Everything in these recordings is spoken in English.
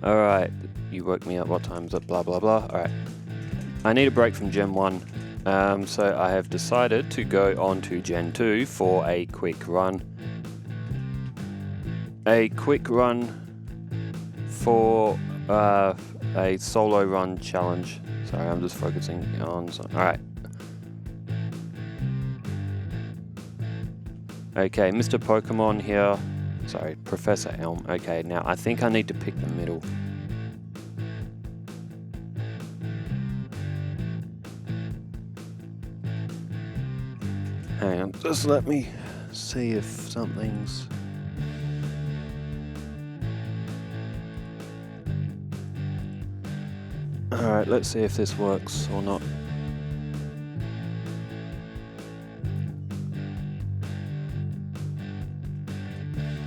Alright, you woke me up, what time is it? Blah blah blah. Alright. I need a break from Gen 1. So I have decided to go on to Gen 2 for a quick run. A quick run for a solo run challenge. Sorry, I'm just focusing on something. Alright. Okay, Mr. Pokemon here. Sorry, Professor Elm. Okay, now I think I need to pick the middle. Hang on, just let me see if something's... Alright, let's see if this works or not.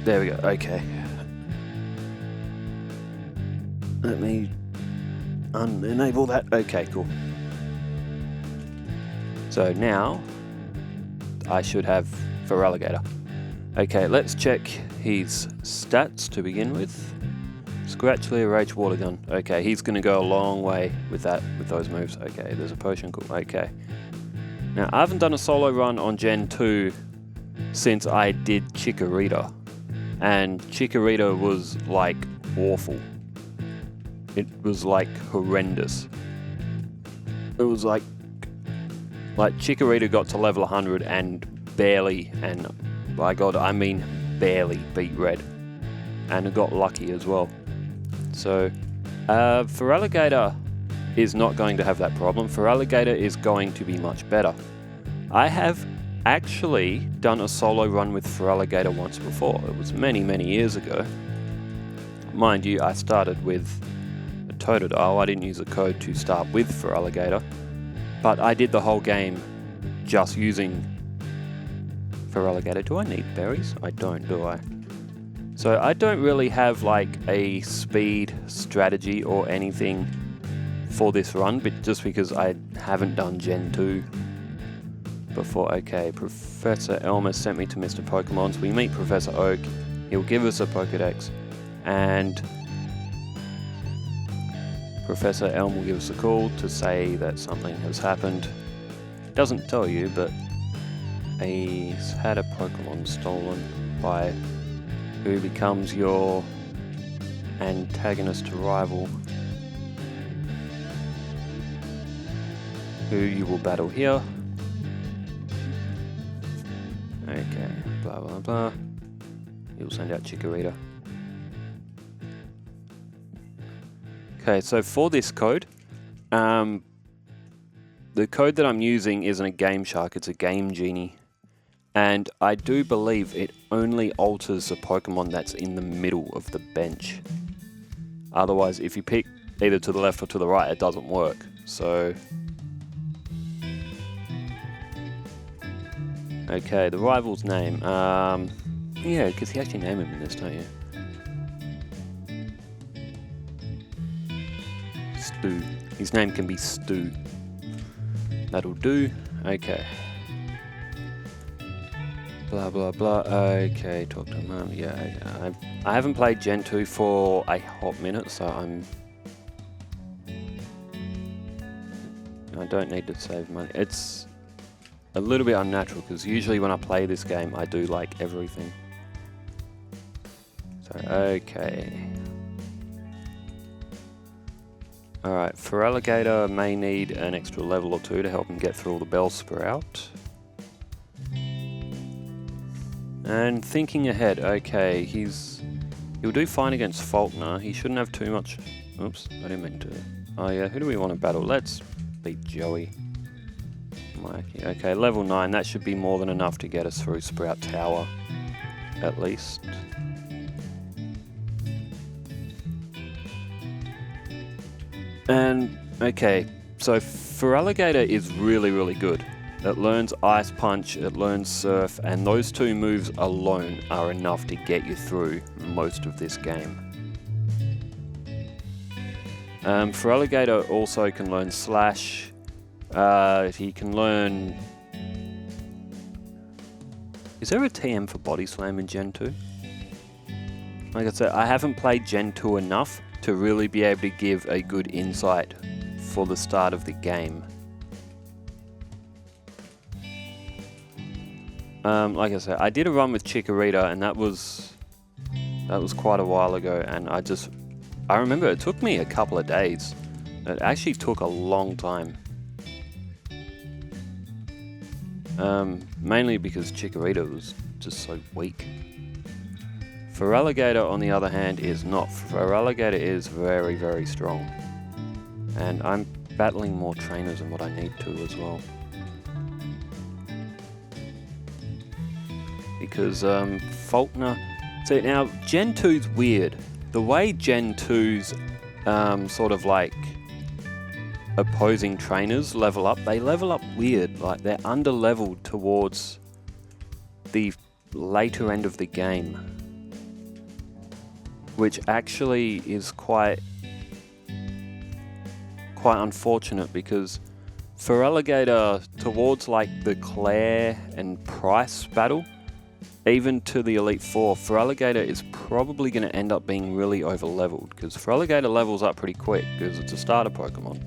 There we go, okay. Let me unenable that. Okay, cool. So now I should have Feraligatr. Okay, let's check his stats to begin with. Scratch, Clear, Rage, Water Gun. Okay, he's going to go a long way with that, with those moves. Okay, there's a potion. Cool. Okay. Now, I haven't done a solo run on Gen 2 since I did Chikorita. And Chikorita was, like, awful. It was, like, horrendous. It was, like Chikorita got to level 100 and barely, and by God, I mean barely beat Red. And it got lucky as well. So, Feraligatr is not going to have that problem. Feraligatr is going to be much better. I have actually done a solo run with Feraligatr once before. It was many, many years ago. Mind you, I started with a Totodile. I didn't use a code to start with Feraligatr. But I did the whole game just using Feraligatr. Do I need berries? I don't, do I? So I don't really have like a speed strategy or anything for this run, but just because I haven't done Gen 2 before. Okay, Professor Elmer sent me to Mr. Pokemon, so we meet Professor Oak. He'll give us a Pokedex, and Professor Elm will give us a call to say that something has happened. Doesn't tell you, but he's had a Pokemon stolen by who becomes your antagonist rival, who you will battle here. Okay, blah blah blah. He'll send out Chikorita. Okay, so for this code, the code that I'm using isn't a Game Shark, it's a Game Genie. And I do believe it only alters the Pokemon that's in the middle of the bench. Otherwise, if you pick either to the left or to the right, it doesn't work. So... Okay, the rival's name. Yeah, because you actually name him in this, don't you? Stu. His name can be Stu. That'll do. Okay. Blah blah blah. Okay, talk to Mum. Yeah, I haven't played Gen 2 for a hot minute, so I don't need to save money. It's a little bit unnatural because usually when I play this game, I do like everything. So okay. Alright, Feraligatr may need an extra level or two to help him get through all the Bellsprout. And thinking ahead, okay, he'll do fine against Faulkner. He shouldn't have too much... Oops, I didn't mean to... Oh yeah, who do we want to battle? Let's beat Joey. Mikey. Okay, level 9, that should be more than enough to get us through Sprout Tower, at least. And, okay, so Feraligatr is really, really good. It learns Ice Punch, it learns Surf, and those two moves alone are enough to get you through most of this game. Feraligatr also can learn Slash, he can learn... Is there a TM for Body Slam in Gen 2? Like I said, I haven't played Gen 2 enough to really be able to give a good insight for the start of the game. Like I said, I did a run with Chikorita, and that was quite a while ago, and I remember it took me a couple of days. It actually took a long time. Mainly because Chikorita was just so weak. Feraligatr, on the other hand, is not. Feraligatr is very, very strong. And I'm battling more trainers than what I need to as well. Because Faulkner... See, now, Gen 2's weird. The way Gen 2's sort of like opposing trainers level up, they level up weird. Like, they're under-leveled towards the later end of the game, which actually is quite unfortunate, because Feraligatr towards like the Claire and Price battle, even to the Elite Four, Feraligatr is probably going to end up being really over-leveled, because Feraligatr levels up pretty quick because it's a starter Pokemon.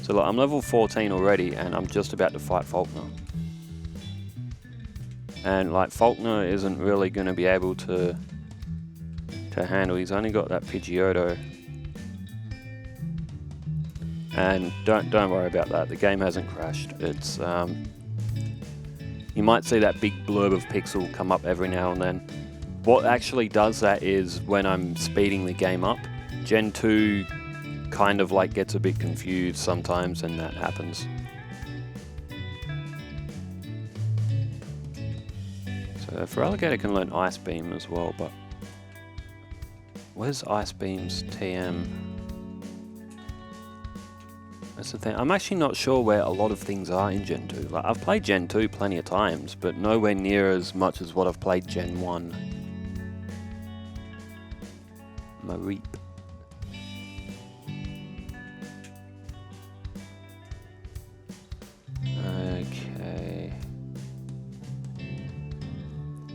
So like, I'm level 14 already, and I'm just about to fight Faulkner. And like, Faulkner isn't really going to be able to handle. He's only got that Pidgeotto. And don't worry about that. The game hasn't crashed. It's you might see that big blurb of pixel come up every now and then. What actually does that is when I'm speeding the game up, Gen 2 kind of like gets a bit confused sometimes, and that happens. So Feraligatr can learn Ice Beam as well, but where's Ice Beam's TM? That's the thing. I'm actually not sure where a lot of things are in Gen 2. Like, I've played Gen 2 plenty of times, but nowhere near as much as what I've played Gen 1. Mareep. Okay.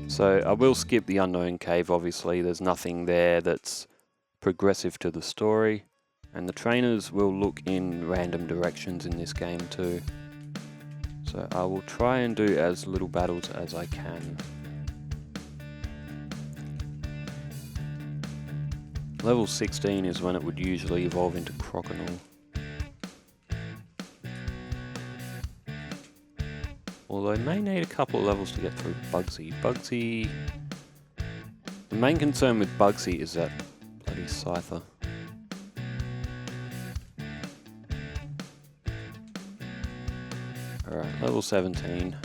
So I will skip the Unknown Cave, obviously. There's nothing there that's progressive to the story. And the trainers will look in random directions in this game too. So I will try and do as little battles as I can. Level 16 is when it would usually evolve into Croconaw. Although I may need a couple of levels to get through Bugsy. The main concern with Bugsy is that bloody Scyther. Alright, level 17.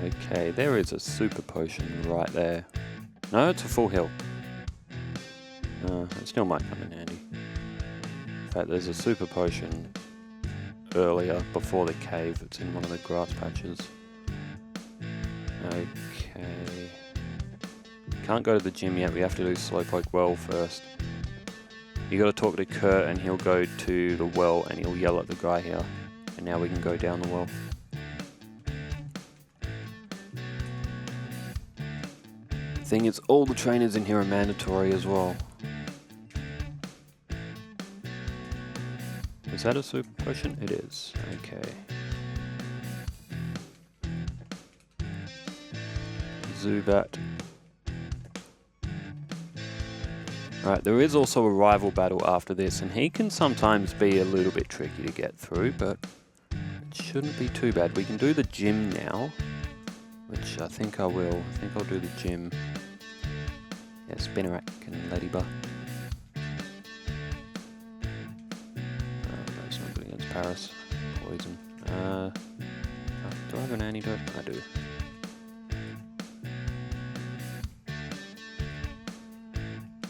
Okay, there is a super potion right there. No, it's a full heal. It still might come in handy. In fact, there's a super potion earlier, before the cave. It's in one of the grass patches. Okay. Can't go to the gym yet, we have to do Slowpoke Well first. You gotta talk to Kurt and he'll go to the well and he'll yell at the guy here. And now we can go down the well. The thing is, all the trainers in here are mandatory as well. Is that a super potion? It is. Okay. Zubat. Alright, there is also a rival battle after this, and he can sometimes be a little bit tricky to get through, but it shouldn't be too bad. We can do the gym now, which I think I will. I think I'll do the gym. Yeah, Spinarak and Ladybug. That's not good against Paris. Poison. Do I have an antidote? I do.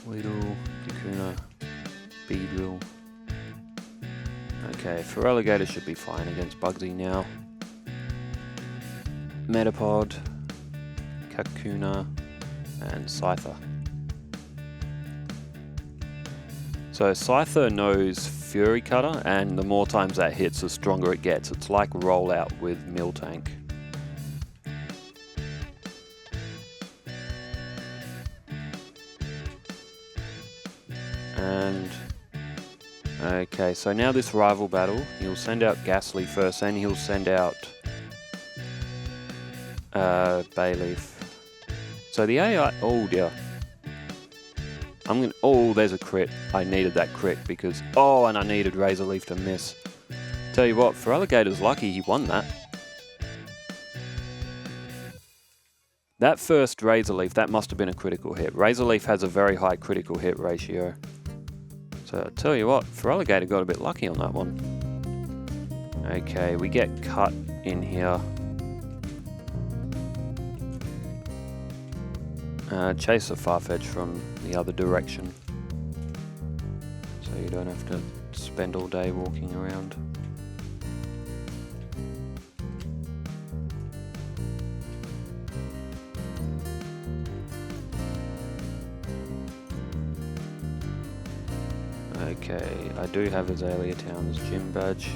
Weedle, Kakuna, Beedrill. Okay, Feraligatr should be fine against Bugsy now. Metapod, Kakuna, and Scyther. So Scyther knows Fury Cutter, and the more times that hits, the stronger it gets. It's like Rollout with Miltank. And okay, so now this rival battle, he'll send out Ghastly first, and he'll send out Bayleaf. So the AI, oh dear. Oh, there's a crit. I needed that crit because, oh, and I needed Razor Leaf to miss. Tell you what, Feraligatr's lucky he won that. That first Razor Leaf, that must have been a critical hit. Razor Leaf has a very high critical hit ratio. So I'll tell you what, Feraligatr got a bit lucky on that one. Okay, we get cut in here. Chase a Farfetch from the other direction, so you don't have to spend all day walking around. Okay, I do have Azalea Town's gym badge.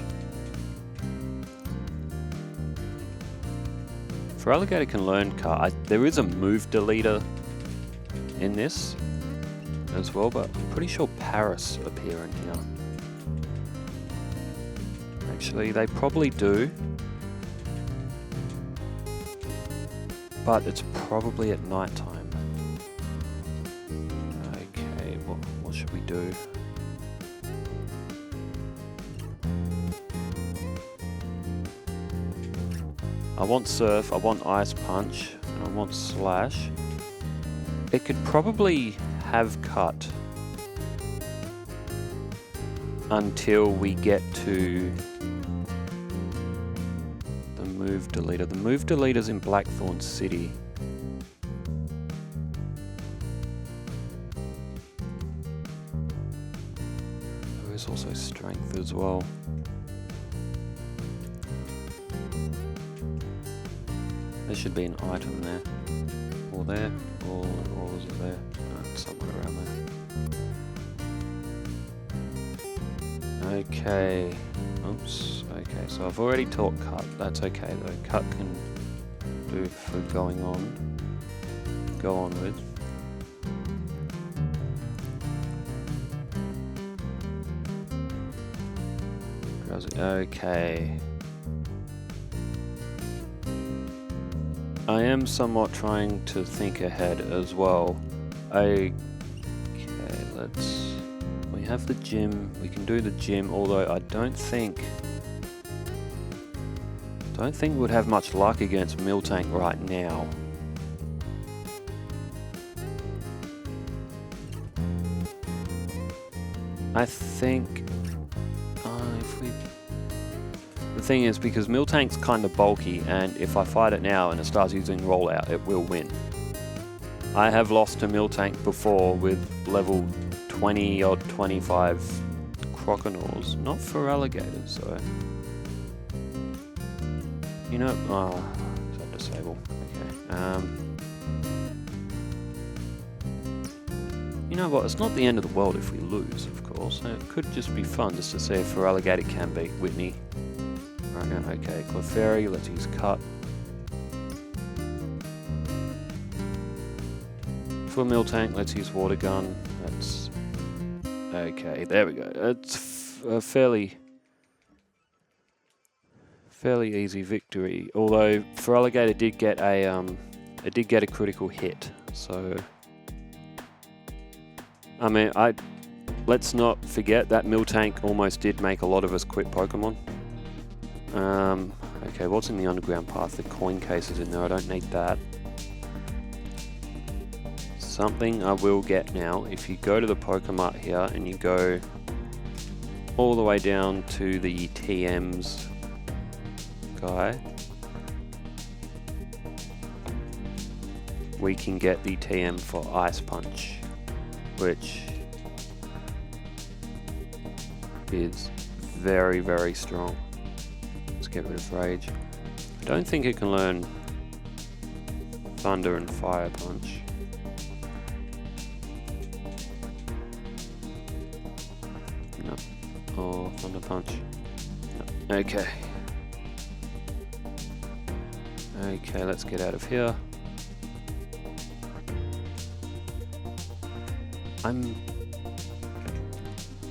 Feraligatr can learn car. There is a move deleter in this as well, but I'm pretty sure Paris appear in here. Actually, they probably do, but it's probably at night time. Okay, what should we do? I want Surf, I want Ice Punch, and I want Slash. It could probably have cut until we get to the move deleter. The move deleter's in Blackthorn City. There is also Strength as well. There should be an item there, or there, or is it there? No, somewhere around there. Okay, oops, okay, so I've already taught Cut, that's okay though. Cut can do for going on, go on with. Okay. I am somewhat trying to think ahead as well. Okay, we have the gym, we can do the gym, although I don't think we'd have much luck against Miltank right now. I think the thing is, because Miltank's kind of bulky, and if I fight it now and it starts using rollout, it will win. I have lost to Miltank before with level 20 or 25 Croconaws, not Feraligatrs, so. You know, oh, is that disable? Okay. You know what, it's not the end of the world if we lose, of course. It could just be fun just to see if Feraligatr can beat Whitney. Right now, okay, Clefairy, let's use Cut. For Miltank, let's use Water Gun. That's okay. There we go. It's a fairly easy victory. Although Feraligatr did get a critical hit. So I mean, let's not forget that Miltank almost did make a lot of us quit Pokemon. Okay, what's in the underground path? The coin case is in there. I don't need that. Something I will get now, if you go to the Pokemart here and you go all the way down to the TMs guy, we can get the TM for Ice Punch, which is very, very strong. Let's get rid of Rage. I don't think it can learn Thunder and Fire Punch. No. Or Thunder Punch. No. Okay. Okay, let's get out of here.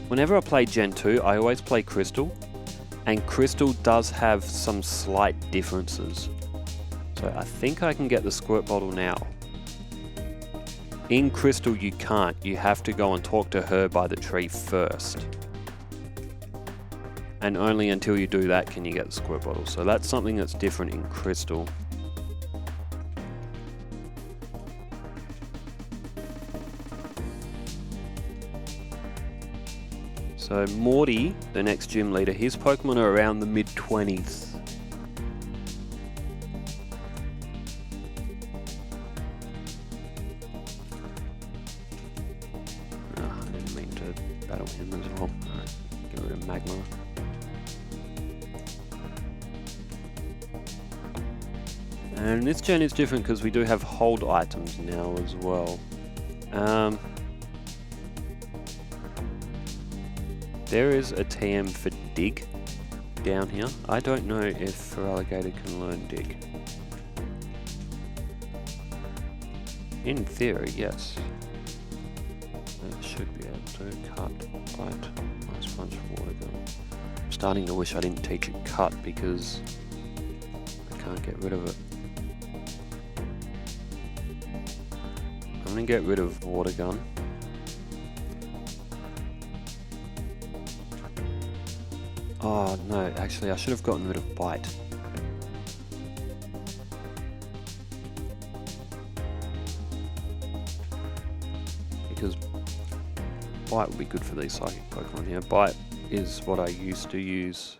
Whenever I play Gen 2, I always play Crystal, and Crystal does have some slight differences. So I think I can get the Squirt Bottle now. In Crystal you can't, you have to go and talk to her by the tree first. And only until you do that can you get the Squirt Bottle. So that's something that's different in Crystal. So Morty, the next gym leader, his Pokemon are around the mid-20s. Oh, I didn't mean to battle him as well. Alright, get rid of Magma. And this gen is different because we do have hold items now as well. There is a TM for Dig down here. I don't know if Feraligatr can learn Dig. In theory, yes. It should be able to. Cut, Bite, Ice Punch, Water Gun. I'm starting to wish I didn't teach it Cut because I can't get rid of it. I'm gonna get rid of Water Gun. Oh no, actually I should have gotten rid of Bite. Because Bite would be good for these psychic Pokemon here. Bite is what I used to use.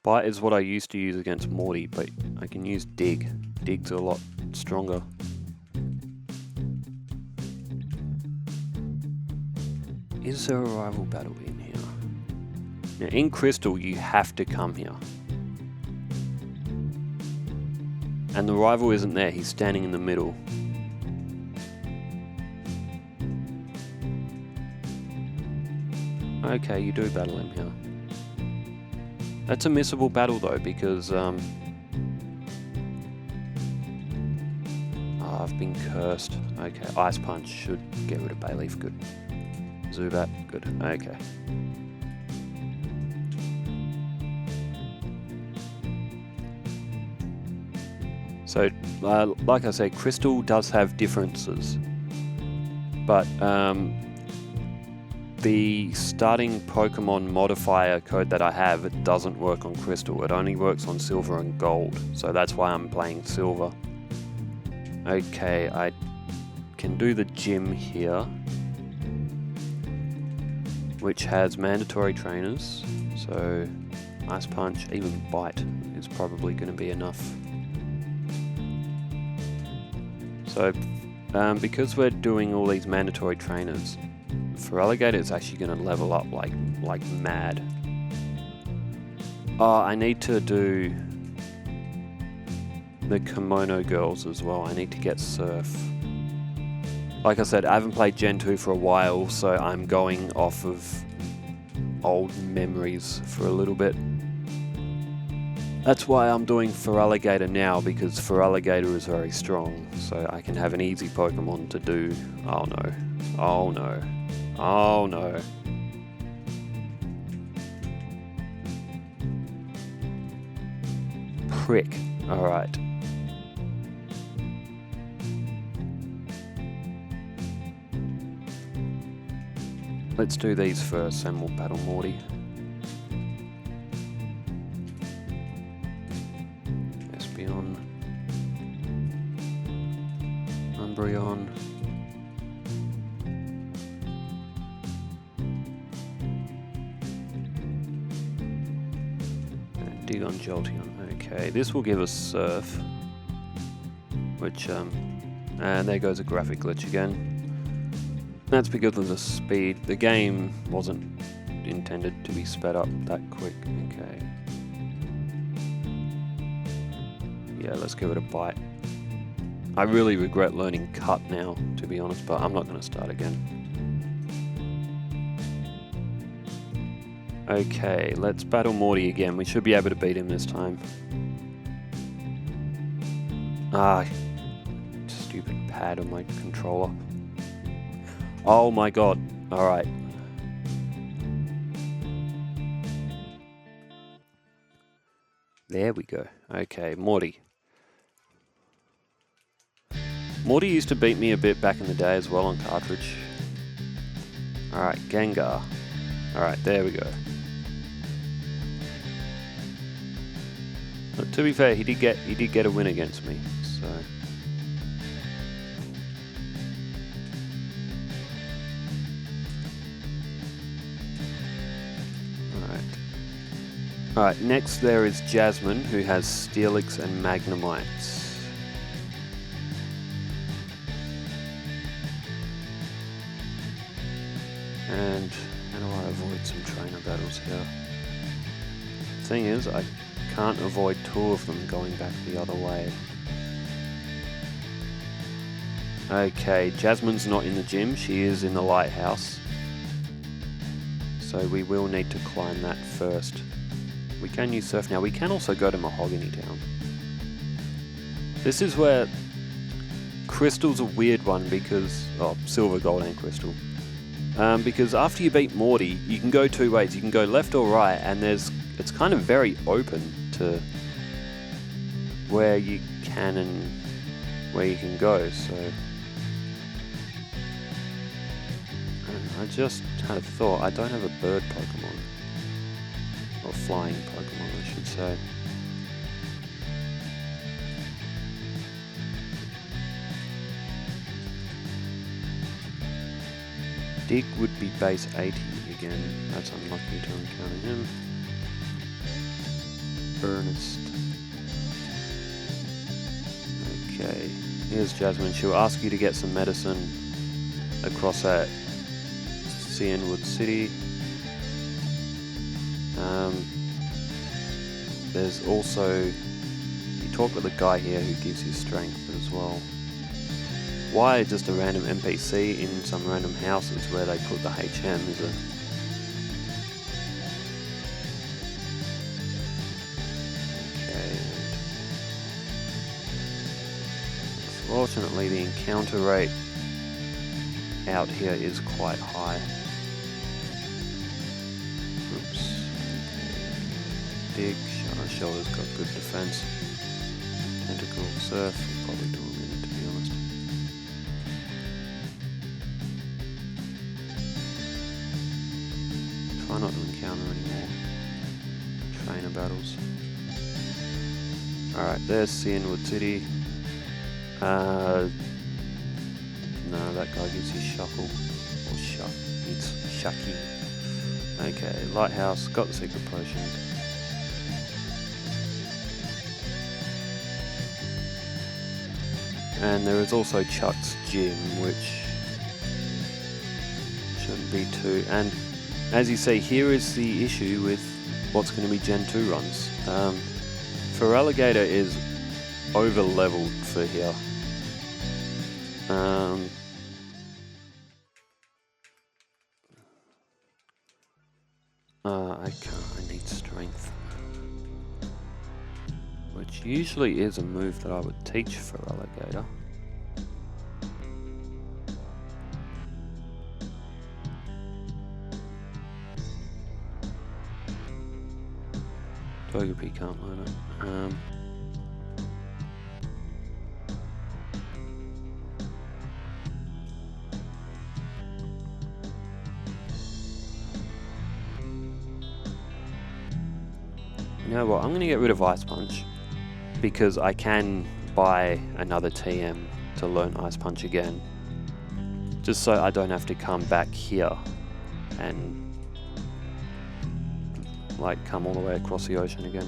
Bite is what I used to use against Morty, but I can use Dig. Dig's a lot stronger. Is there a rival battle in here? Now in Crystal you have to come here. And the rival isn't there, he's standing in the middle. Okay, you do battle him here. That's a missable battle though, because I've been cursed. Okay, Ice Punch should get rid of Bayleaf, good. Zubat, good, okay. So, like I say, Crystal does have differences, but the starting Pokemon modifier code that I have, it doesn't work on Crystal. It only works on Silver and Gold, so that's why I'm playing Silver. Okay, I can do the gym here, which has mandatory trainers, so Ice Punch, even Bite is probably going to be enough. So, because we're doing all these mandatory trainers, Feraligatr is actually going to level up like mad. Oh, I need to do the Kimono Girls as well. I need to get Surf. Like I said, I haven't played Gen 2 for a while, so I'm going off of old memories for a little bit. That's why I'm doing Feraligatr now, because Feraligatr is very strong, so I can have an easy Pokemon to do. Oh no. Oh no. Oh no. Prick. Alright. Let's do these first and we'll battle Morty. Espeon. Umbreon. And Dig on Jolteon. Okay, this will give us Surf. Which, and there goes a graphic glitch again. That's because of the speed. The game wasn't intended to be sped up that quick. Okay. Yeah, let's give it a Bite. I really regret learning Cut now, to be honest, but I'm not going to start again. Okay, let's battle Morty again. We should be able to beat him this time. Ah, stupid pad on my controller. Oh my god. Alright. There we go. Okay, Morty. Morty used to beat me a bit back in the day as well on cartridge. Alright, Gengar. Alright, there we go. But to be fair, he did get a win against me, so. Alright, next there is Jasmine, who has Steelix and Magnemites. And how do I avoid some trainer battles here? Thing is, I can't avoid two of them going back the other way. Okay, Jasmine's not in the gym, she is in the lighthouse. So we will need to climb that first. We can use Surf now. We can also go to Mahogany Town. This is where Crystal's a weird one because... Oh, Silver, Gold and Crystal. Because after you beat Morty, you can go two ways. You can go left or right, and it's kind of very open to where you can and where you can go, so... I just had a thought. I don't have a bird Pokemon. Or flying Pokemon, I should say. Dig would be base 80 again. That's unlucky to encounter him. Ernest. Okay, here's Jasmine. She'll ask you to get some medicine across at Cianwood City. There's also, you talk with a guy here who gives you strength as well. Why just a random NPC in some random houses where they put the HM is a... Okay. Unfortunately the encounter rate out here is quite high. Oops. Dig. Shoulder's got good defense. Tentacle, Surf, will probably do a minute to be honest. Try not to encounter any more trainer battles. Alright, there's Cianwood City. No, that guy gives you Shuckle. Or Shuck. It's Shucky. Okay, Lighthouse, got the secret potion. And there is also Chuck's Gym, which shouldn't be too... And as you see, here is the issue with what's going to be Gen 2 runs. Feraligatr is over-leveled for here. I need strength. Which usually is a move that I would teach Feraligatr. Togepi can't learn it. You know what, I'm going to get rid of Ice Punch because I can buy another TM to learn Ice Punch again, just so I don't have to come back here and like come all the way across the ocean again.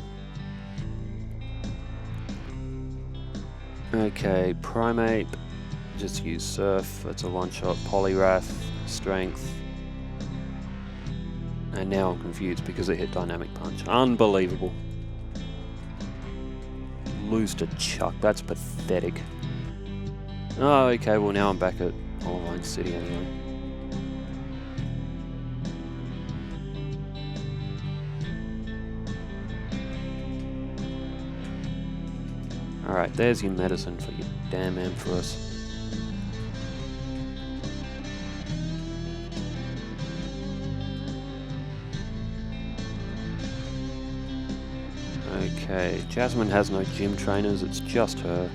Okay, Primate, just use Surf, that's a one-shot. Poliwrath, Strength. And now I'm confused because it hit Dynamic Punch. Unbelievable. Lose to Chuck, that's pathetic. Oh, okay, well now I'm back at Online City anyway. Alright, there's your medicine for your damn Ampharos. Okay. Okay, Jasmine has no gym trainers, it's just her.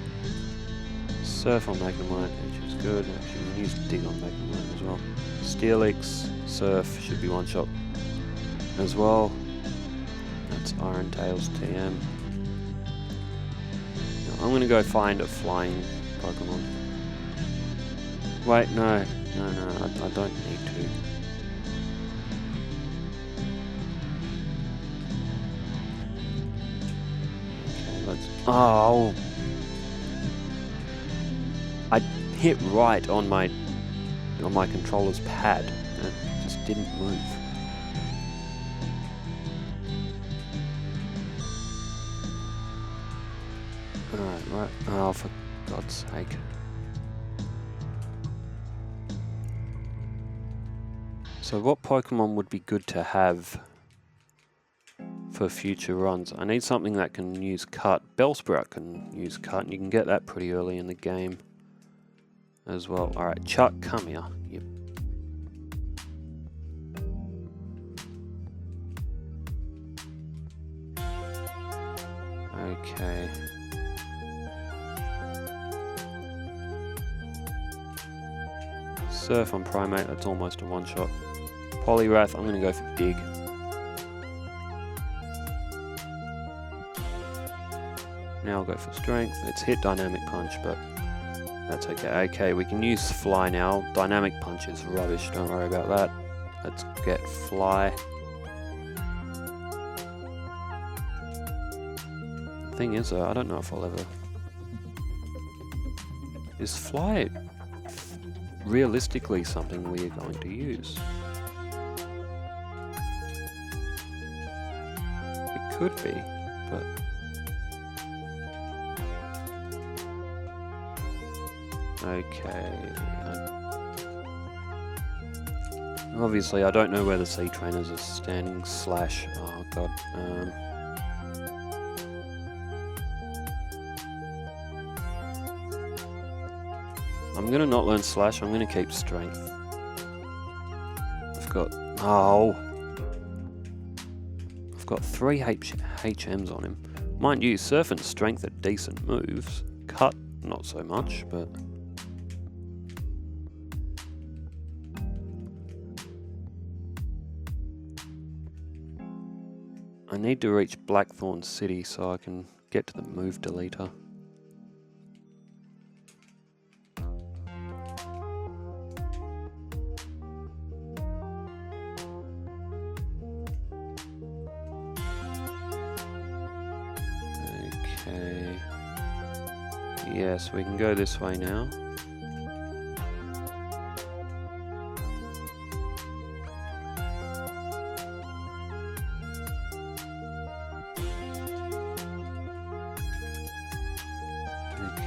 Surf on Magnemite, which is good. Actually, we can use Dig on Magnemite as well. Steelix, Surf should be one shot as well. That's Iron Tails TM. Now, I'm gonna go find a flying Pokemon. Wait, no, I don't need to. Okay, let's. Oh! I hit right on my controller's pad and it just didn't move. Alright, right. Oh, for God's sake. So what Pokemon would be good to have for future runs? I need something that can use Cut. Bellsprout can use Cut, and you can get that pretty early in the game as well. Alright, Chuck, come here. Yep. Okay. Surf on Primate, that's almost a one-shot. Poliwrath, I'm going to go for Dig. Now I'll go for Strength. It's hit Dynamic Punch, but that's okay. Okay, we can use Fly now. Dynamic Punch is rubbish, don't worry about that. Let's get Fly. Thing is, I don't know if I'll ever... Is Fly realistically something we are going to use? It could be, but... Okay. Obviously, I don't know where the Sea Trainers are standing, slash... Oh, God. I'm gonna not learn Slash, I'm gonna keep Strength. I've got... Oh! I've got 3 HMs on him. Mind you, Surf and Strength are decent moves. Cut, not so much, but... I need to reach Blackthorn City so I can get to the move deleter. Okay. Yes, we can go this way now.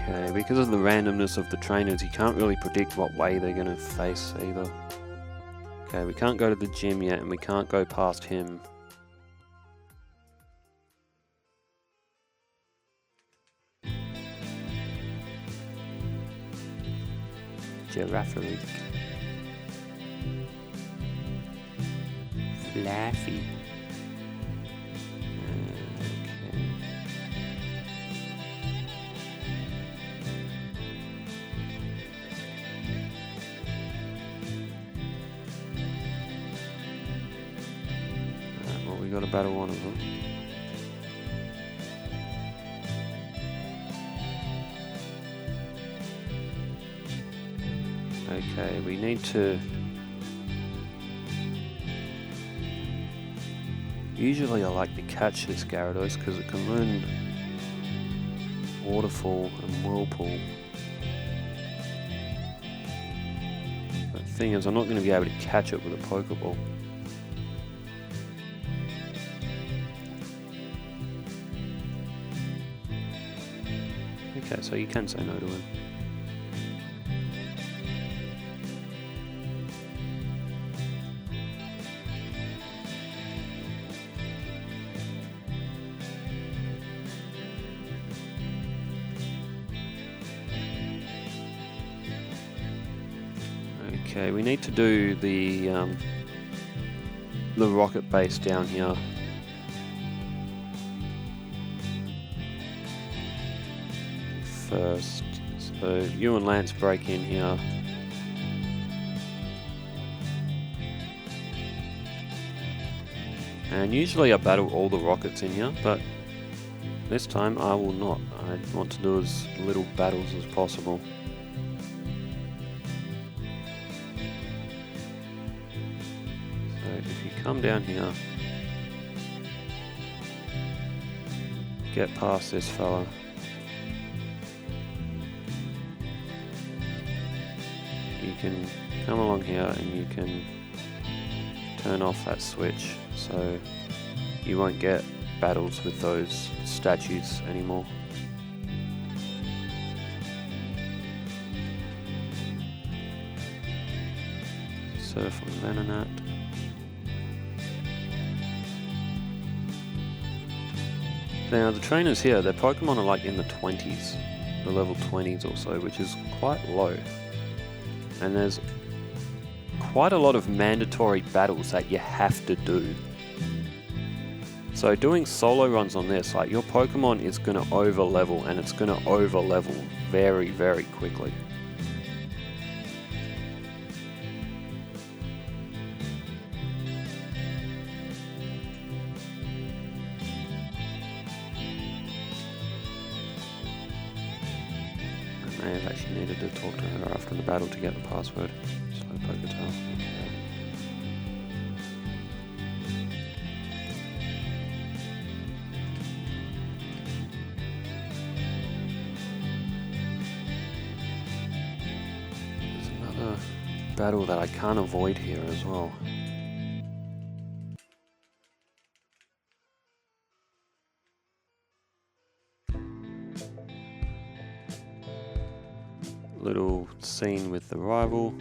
Okay, because of the randomness of the trainers, you can't really predict what way they're going to face either. Okay, we can't go to the gym yet, and we can't go past him. Giraffe. Fluffy. Well, we got to battle one of them. Okay, we need to... Usually I like to catch this Gyarados because it can learn Waterfall and Whirlpool. But the thing is, I'm not going to be able to catch it with a Pokeball. Okay, so you can say no to him. Okay, we need to do the rocket base down here. first. So you and Lance break in here. And usually I battle all the rockets in here, but this time I will not. I want to do as little battles as possible. So if you come down here, get past this fella. You can come along here and you can turn off that switch so you won't get battles with those statues anymore. Surf on Venonat. Now the trainers here, their Pokemon are like in the 20s, the level 20s or so, which is quite low. And there's quite a lot of mandatory battles that you have to do. So doing solo runs on this, like your Pokemon is going to over level, and it's going to over level very, very quickly. I may have actually needed to talk to her after the battle to get the password. Slowpoke guitar. Okay. Battle that I can't avoid here as well. Little scene with the rival.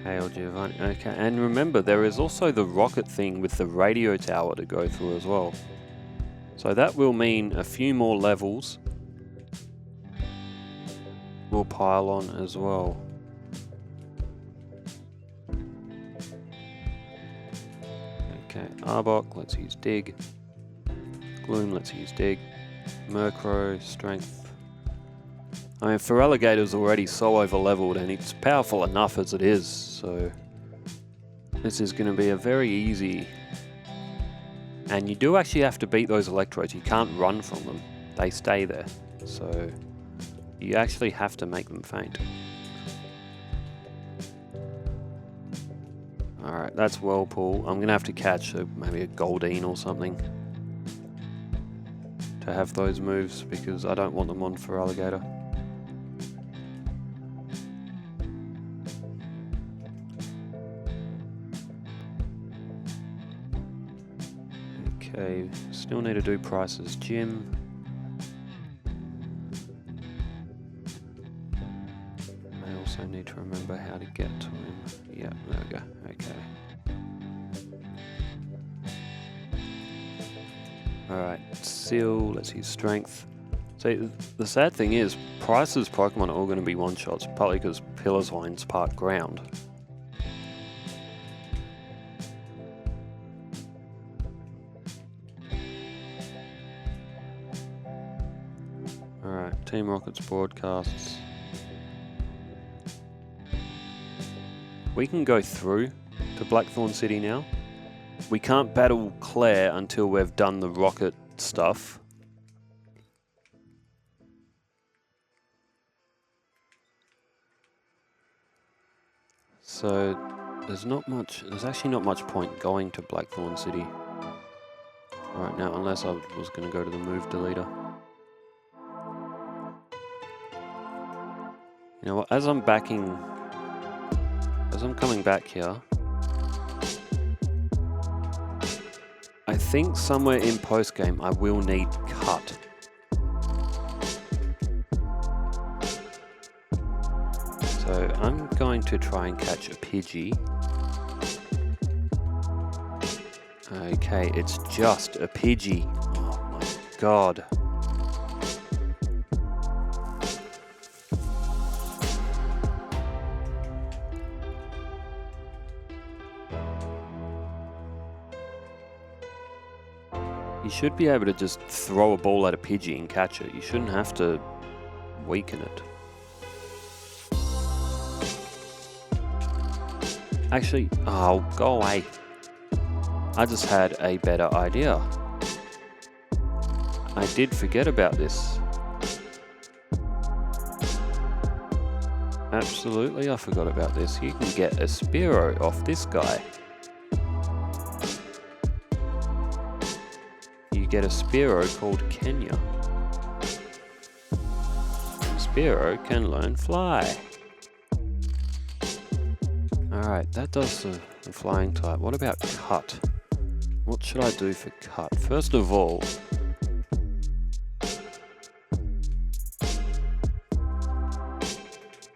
Hail Giovanni. Okay, and remember there is also the rocket thing with the radio tower to go through as well. So that will mean a few more levels will pile on as well. Okay, Arbok, let's use Dig. Gloom, let's use Dig. Murkrow, Strength. I mean, Feraligatr's already so over-leveled and it's powerful enough as it is, so this is going to be a very easy... And you do actually have to beat those Electrodes, you can't run from them, they stay there, so you actually have to make them faint. Alright, that's Whirlpool. I'm going to have to catch maybe a Goldeen or something to have those moves because I don't want them on Feraligatr. Okay, still need to do Price's Gym. I also need to remember how to get to him. Yeah, there we go. Okay. Alright, Seal, let's use Strength. See, the sad thing is, Price's Pokemon are all going to be one-shots, partly because Pillarwine's part ground. Alright, Team Rocket's broadcasts. We can go through to Blackthorn City now. We can't battle Claire until we've done the rocket stuff. So there's actually not much point going to Blackthorn City right now, unless I was going to go to the move deleter. You know what, as I'm coming back here, I think somewhere in post-game I will need Cut. So I'm going to try and catch a Pidgey. Okay, it's just a Pidgey. Oh my god. You should be able to just throw a ball at a Pidgey and catch it. You shouldn't have to weaken it. Actually, oh, go away. I just had a better idea. I did forget about this. Absolutely, I forgot about this. You can get a Spearow off this guy. You get a Spearow called Kenya. Spearow can learn Fly. Alright, that does the flying type. What about Cut? What should I do for Cut? First of all,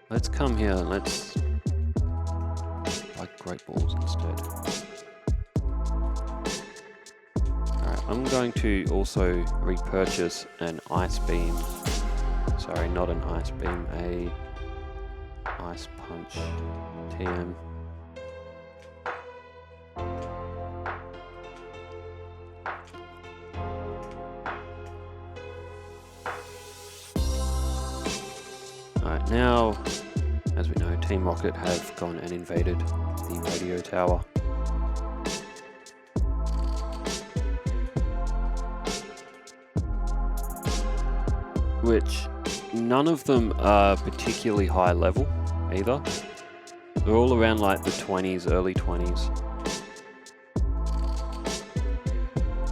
let's come here and let's like Great Balls instead. Alright, I'm going to also repurchase an Ice Beam. Sorry, not an Ice Beam, a Ice Punch TM. Alright, now, as we know, Team Rocket have gone and invaded the radio tower. Which, none of them are particularly high level, either. They're all around like the 20s, early 20s.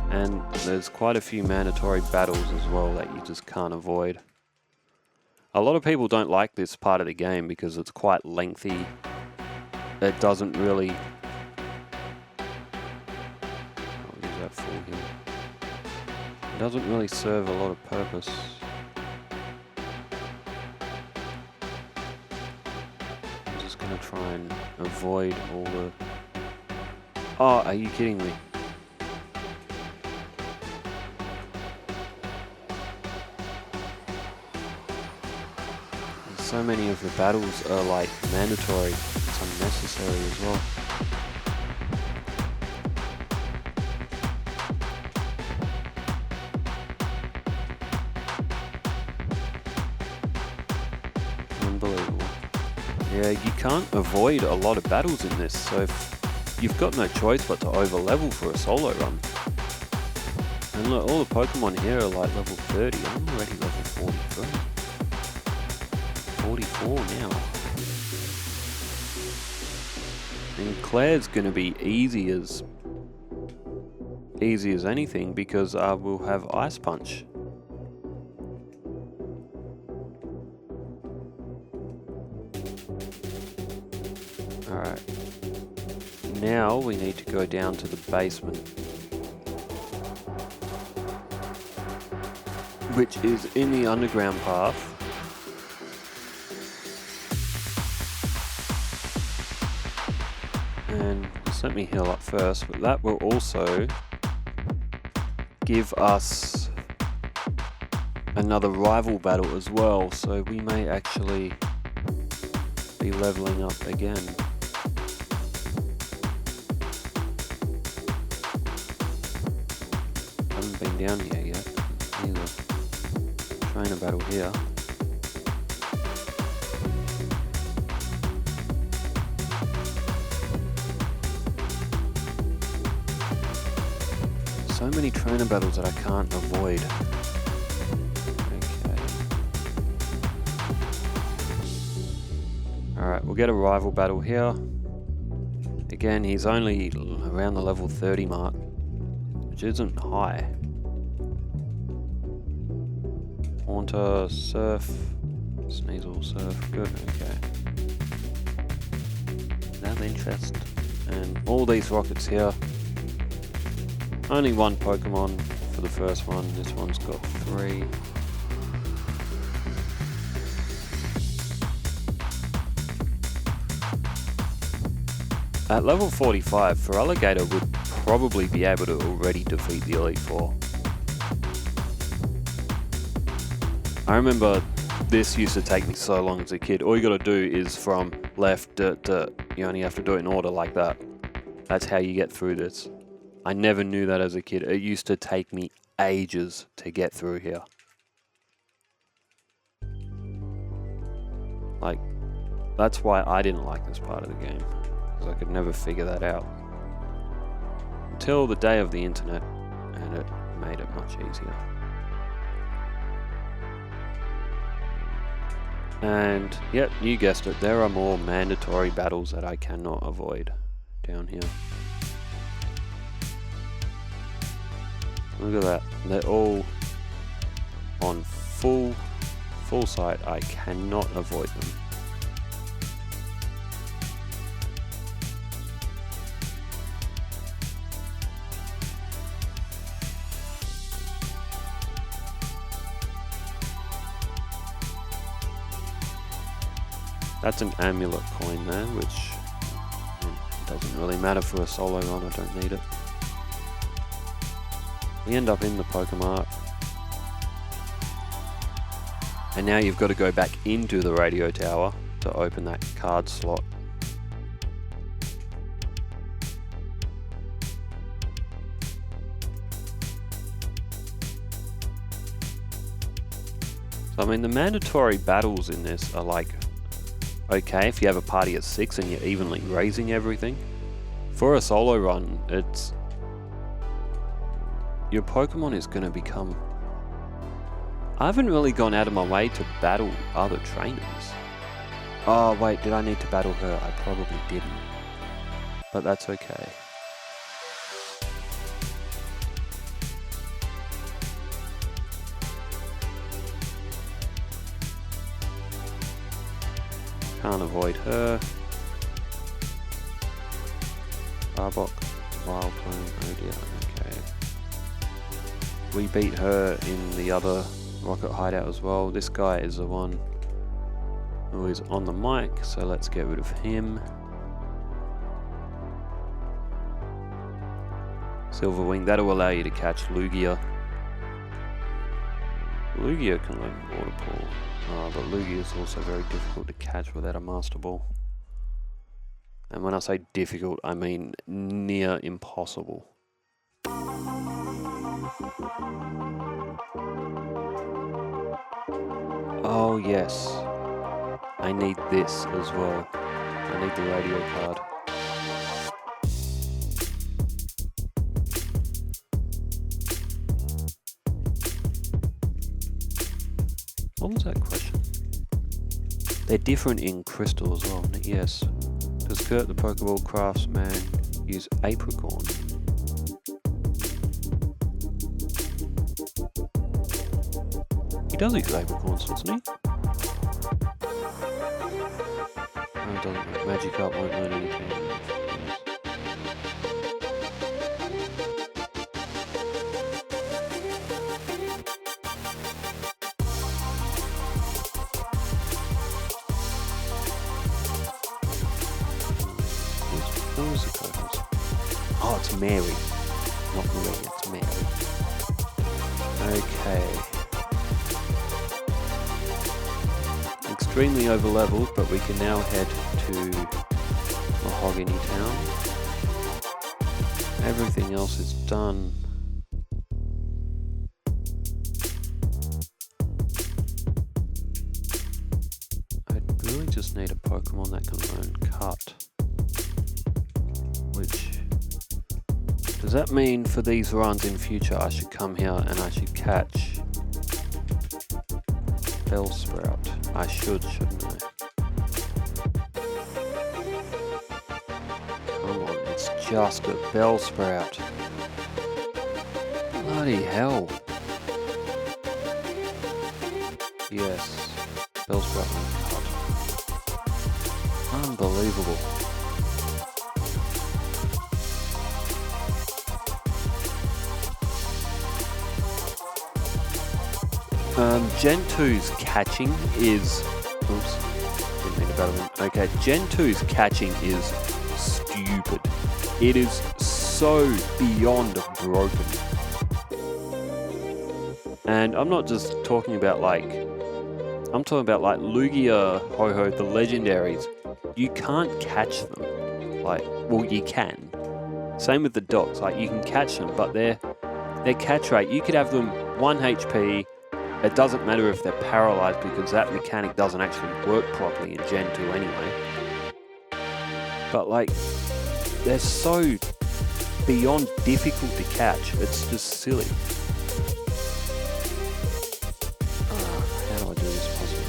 And there's quite a few mandatory battles as well that you just can't avoid. A lot of people don't like this part of the game because it's quite lengthy. It doesn't really... I'll use that full here. It doesn't really serve a lot of purpose. I'm just going to try and avoid all the... Oh, are you kidding me? So many of the battles are like mandatory, it's unnecessary as well. Unbelievable. Yeah, you can't avoid a lot of battles in this, so you've got no choice but to overlevel for a solo run. And look, all the Pokemon here are like level 30, I'm already level 43. 44 now. And Claire's going to be easy as anything because we'll have Ice Punch. Alright. Now we need to go down to the basement, which is in the underground path. And just let me heal up first, but that will also give us another rival battle as well, so we may actually be leveling up again. Haven't been down here yet, either. Trainer battle here. So many trainer battles that I can't avoid. Okay. Alright, we'll get a rival battle here. Again, he's only around the level 30 mark, which isn't high. Haunter, Surf, Sneasel, Surf, good, okay. No interest. And all these rockets here. Only one Pokemon for the first one, this one's got 3. At level 45, Feraligatr would probably be able to already defeat the Elite Four. I remember this used to take me so long as a kid. All you gotta do is from left, dirt, dirt. You only have to do it in order like that. That's how you get through this. I never knew that as a kid. It used to take me ages to get through here. Like, that's why I didn't like this part of the game, because I could never figure that out. Until the day of the internet, and it made it much easier. And, yep, you guessed it, there are more mandatory battles that I cannot avoid down here. Look at that, they're all on full sight. I cannot avoid them. That's an amulet coin there, which doesn't really matter for a solo run, I don't need it. We end up in the Pokemart. And now you've got to go back into the radio tower to open that card slot. So I mean, the mandatory battles in this are like, okay, if you have a party of 6 and you're evenly raising everything. For a solo run, it's... your Pokemon is going to become... I haven't really gone out of my way to battle other trainers. Oh wait, did I need to battle her? I probably didn't. But that's okay. Can't avoid her. Arbok, Vileplume, oh dear, okay. We beat her in the other Rocket Hideout as well. This guy is the one who is on the mic, so let's get rid of him. Silverwing, that'll allow you to catch Lugia. Lugia can learn Water Pool. But Lugia is also very difficult to catch without a Master Ball. And when I say difficult, I mean near impossible. Oh yes, I need this as well. I need the radio card. What was that question? They're different in Crystal as well, yes. Does Kurt the Pokeball Craftsman use Apricorn? He does use Apricorns, doesn't he? No, it doesn't. Magikarp won't learn anything. Oh, it's Mary. Not Maria, it's Mary. Okay. Extremely over leveled, but we can now head to Mahogany Town. Everything else is done. I really just need a Pokemon that can learn Cut. Which, does that mean for these runs in future I should come here and I should catch Bellsprout? I should, shouldn't I? Come on, it's just a Bellsprout. Bloody hell. Yes, Bellsprout on Cut. Unbelievable. Gen 2's catching is... Oops, didn't mean to battle him. Okay, Gen 2's catching is stupid. It is so beyond broken. And I'm not just talking about like... I'm talking about like Lugia, Ho-Ho, the legendaries. You can't catch them. Like, well, you can. Same with the dogs. Like, you can catch them, but their catch rate, you could have them 1 HP. It doesn't matter if they're paralyzed because that mechanic doesn't actually work properly in Gen 2 anyway. But like, they're so beyond difficult to catch. It's just silly. How do I do this possibly?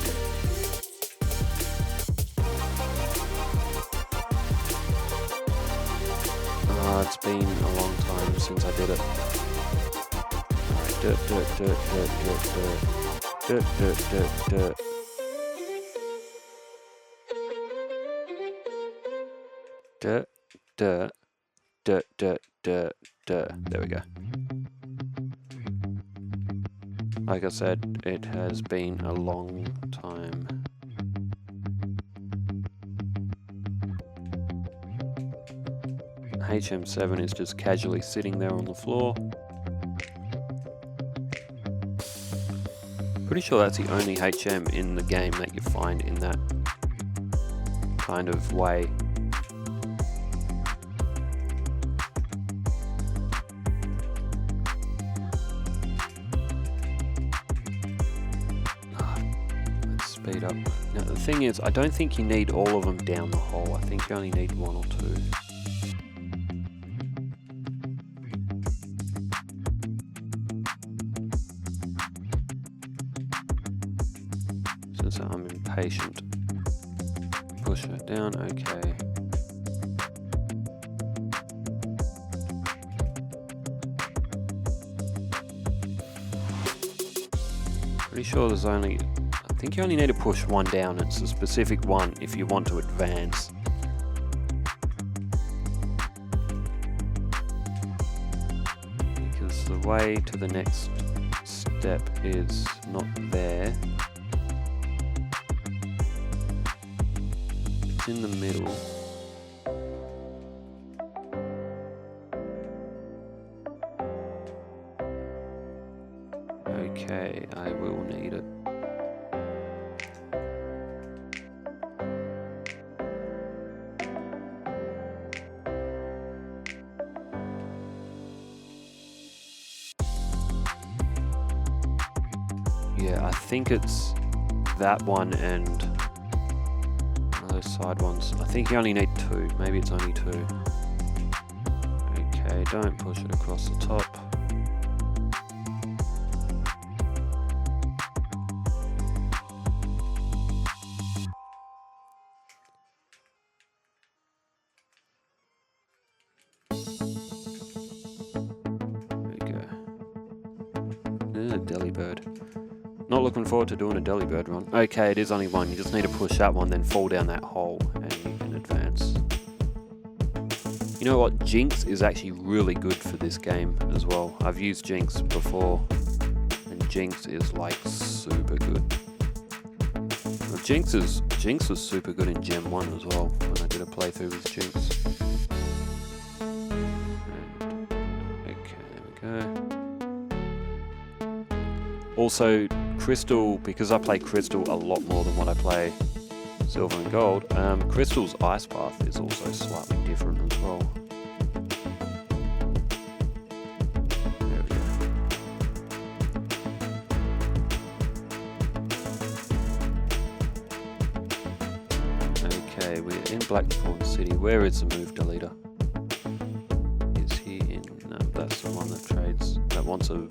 It's been a long time since I did it. Dirt, dirt, dirt, dirt, dirt, dirt, dirt, dirt, dirt, dirt, dirt, dirt, dirt, dirt, dirt. There we go. Like I said, it has been a long time. HM7 is just casually sitting there on the floor. Pretty sure that's the only HM in the game that you find in that kind of way. Let's speed up. Now the thing is, I don't think you need all of them down the hole. I think you only need 1 or 2. So I'm impatient. Push it down, okay. Pretty sure there's only, I think you only need to push 1 down. It's a specific one if you want to advance. Because the way to the next step is not there. In the middle. Okay, I will need it. Yeah, I think it's that one and those side ones. I think you only need 2. Maybe it's only 2. Okay, don't push it across the top. There we go. There's a delibird. Not looking forward to doing a delibird run. Okay, it is only 1. You just need to push that one, then fall down that hole, and you can advance. You know what? Jinx is actually really good for this game as well. I've used Jinx before, and Jinx is like super good. Well, Jinx was super good in Gen 1 as well, when I did a playthrough with Jinx. And, okay, there we go. Also, Crystal, because I play Crystal a lot more than what I play Silver and Gold, Crystal's ice path is also slightly different as well. There we go. Okay, we're in Blackthorn City. Where is the move deleter? Is he in? No, that's the one that trades, that wants to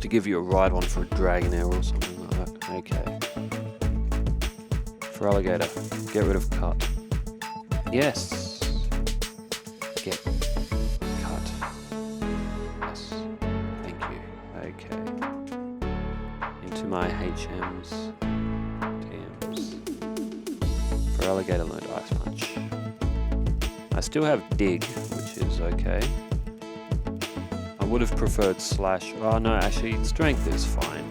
give you a ride one for a dragon arrow or something like that. Okay. Feraligatr, get rid of cut. Yes. Get cut. Yes. Thank you. Okay. Into my HMs. TMs. Feraligatr learned Ice Punch. I still have Dig, which is okay. I would have preferred Slash. Oh no, actually, Strength is fine.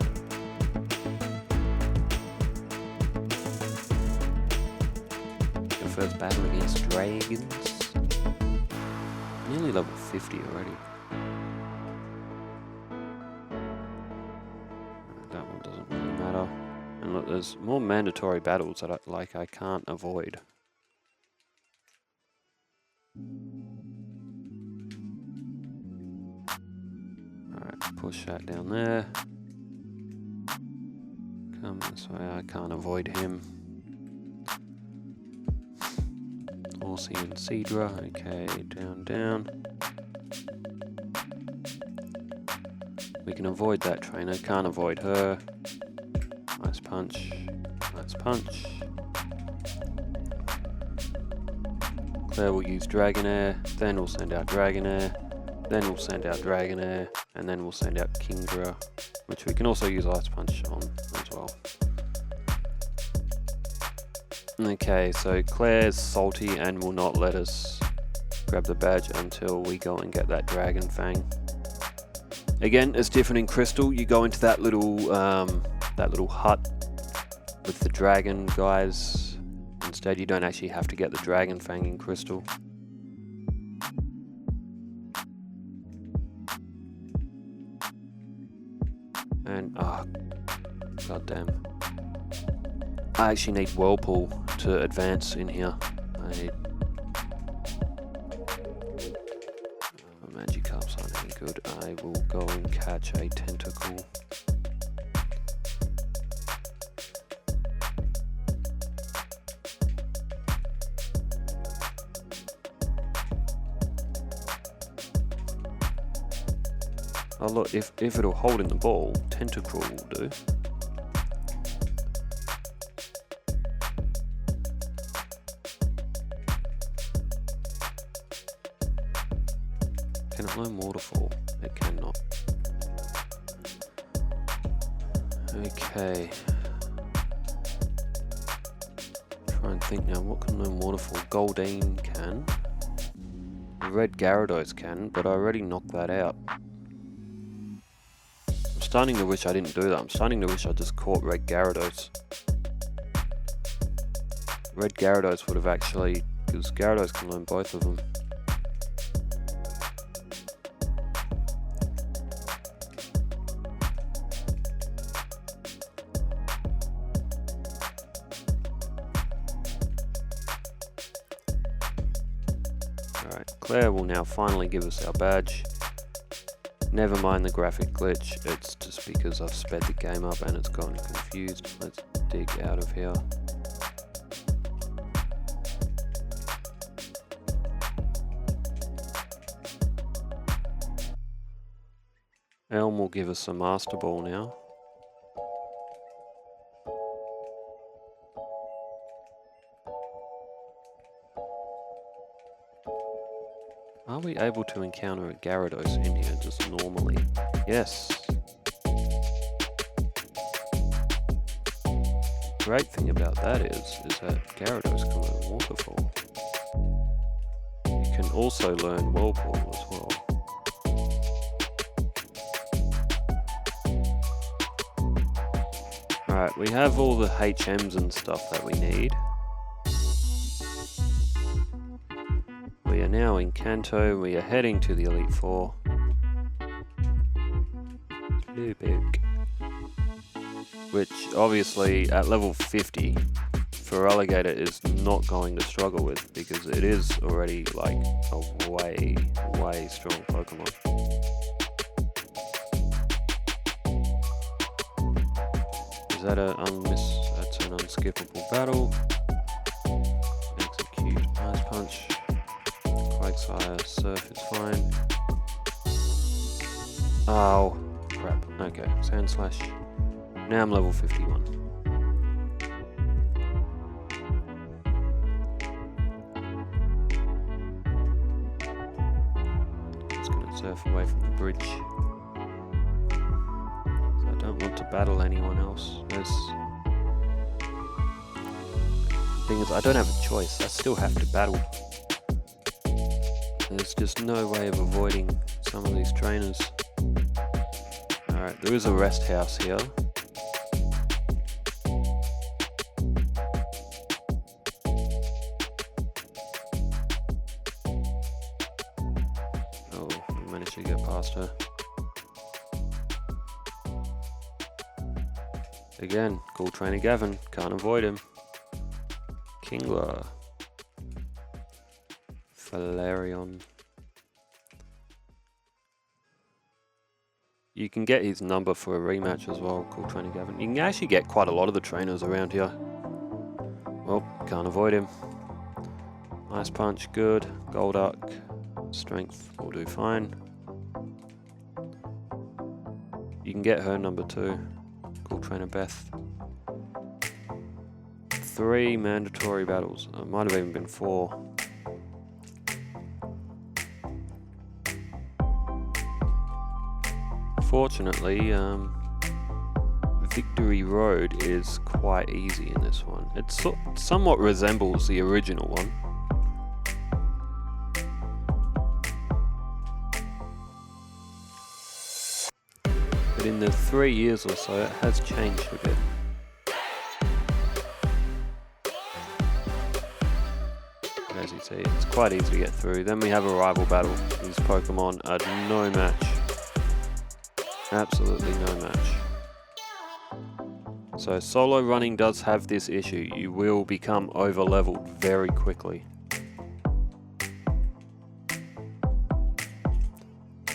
Your first battle against dragons. Nearly level 50 already. That one doesn't really matter. And look, there's more mandatory battles that I can't avoid. Alright, push that down there. Come this way, I can't avoid him. Horsey and Cedra, okay, down. We can avoid that trainer, can't avoid her. Nice punch, nice punch. Claire will use Dragonair, then we'll send out Dragonair, then we'll send out Dragonair, and then we'll send out Kingdra, which we can also use Ice Punch on as well. Okay, so Claire's salty and will not let us grab the badge until we go and get that Dragon Fang. Again, it's different in Crystal. You go into that little hut with the dragon guys. Instead, you don't actually have to get the Dragon Fang in Crystal. And goddamn, I actually need Whirlpool to advance in here. I need Magikarp's aren't any good. I will go and catch a Tentacle. Oh look, if it'll hold in the ball, Tentacle will do. Can it learn Waterfall? It cannot. Okay. Try and think now, what can learn Waterfall? Goldeen can. Red Gyarados can, but I already knocked that out. I'm starting to wish I didn't do that. I'm starting to wish I just caught Red Gyarados. Red Gyarados would have actually, because Gyarados can learn both of them. Alright, Claire will now finally give us our badge. Never mind the graphic glitch, it's just because I've sped the game up and it's gotten confused. Let's dig out of here. Elm will give us a Master Ball now. Are we able to encounter a Gyarados in here just normally? Yes. Great thing about that is that Gyarados can learn Waterfall. You can also learn Whirlpool as well. Alright, we have all the HMs and stuff that we need. We are now in Kanto, we are heading to the Elite Four. Lubik. Which obviously at level 50, Feraligatr is not going to struggle with because it is already like a way strong Pokemon. Is that that's an unskippable battle. Execute Ice Punch. Quagsire, Surf is fine. Oh, crap. Okay, Sand Slash. Now I'm level 51. Just gonna surf away from the bridge. I don't want to battle anyone else. Thing is, I don't have a choice. I still have to battle. There's just no way of avoiding some of these trainers. Alright, there is a rest house here. Oh, we managed to get past her. Again, cool trainer Gavin, can't avoid him. Kingler. Valerion. You can get his number for a rematch as well, Cool Trainer Gavin. You can actually get quite a lot of the trainers around here. Well, can't avoid him. Ice Punch, good. Golduck, Strength will do fine. You can get her number too. Cool Trainer Beth. 3 mandatory battles. It might have even been 4. Fortunately, Victory Road is quite easy in this one. It somewhat resembles the original one. But in the 3 years or so, it has changed a bit. As you see, it's quite easy to get through. Then we have a rival battle. These Pokemon are no match. Absolutely no match. So solo running does have this issue. You will become over leveled very quickly.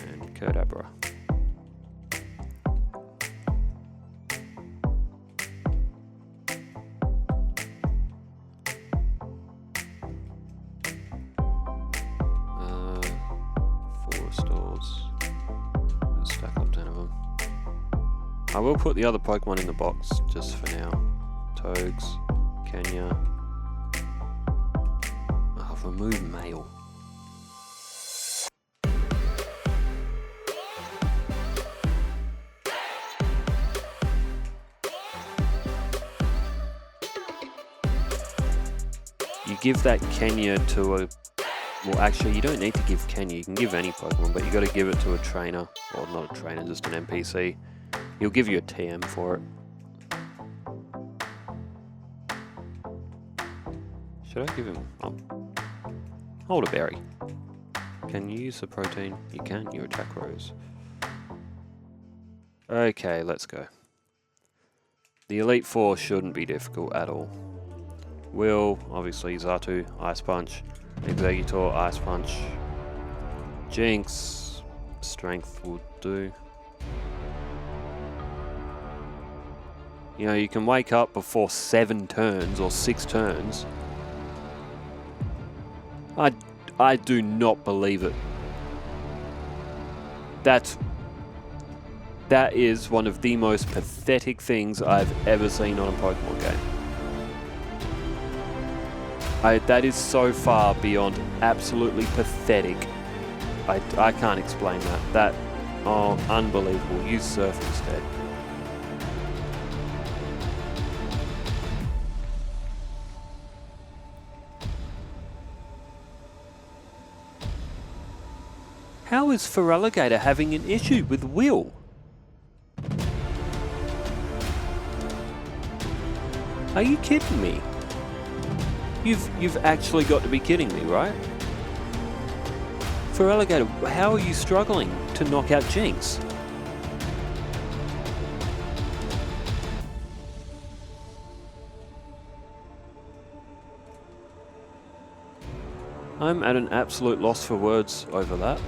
And Kadabra. I will put the other Pokemon in the box just for now. Toads, Kenya. I've removed Mail. You give that Kenya to a... Well, actually, you don't need to give Kenya. You can give any Pokemon, but you got to give it to a trainer. Well, not a trainer, just an NPC. He'll give you a TM for it. Should I give him... Oh. Hold a berry. Can you use the protein? You can, your attack rose. Okay, let's go. The Elite Four shouldn't be difficult at all. Will, obviously, Xatu, Ice Punch. Exeggutor, Ice Punch. Jinx, Strength will do. You know, you can wake up before 7 turns or 6 turns. I do not believe it. That is one of the most pathetic things I've ever seen on a Pokemon game. That is so far beyond absolutely pathetic. I can't explain that. Oh, unbelievable. Use Surf instead. How is Feraligatr having an issue with Will? Are you kidding me? You've actually got to be kidding me, right? Feraligatr, how are you struggling to knock out Jinx? I'm at an absolute loss for words over that.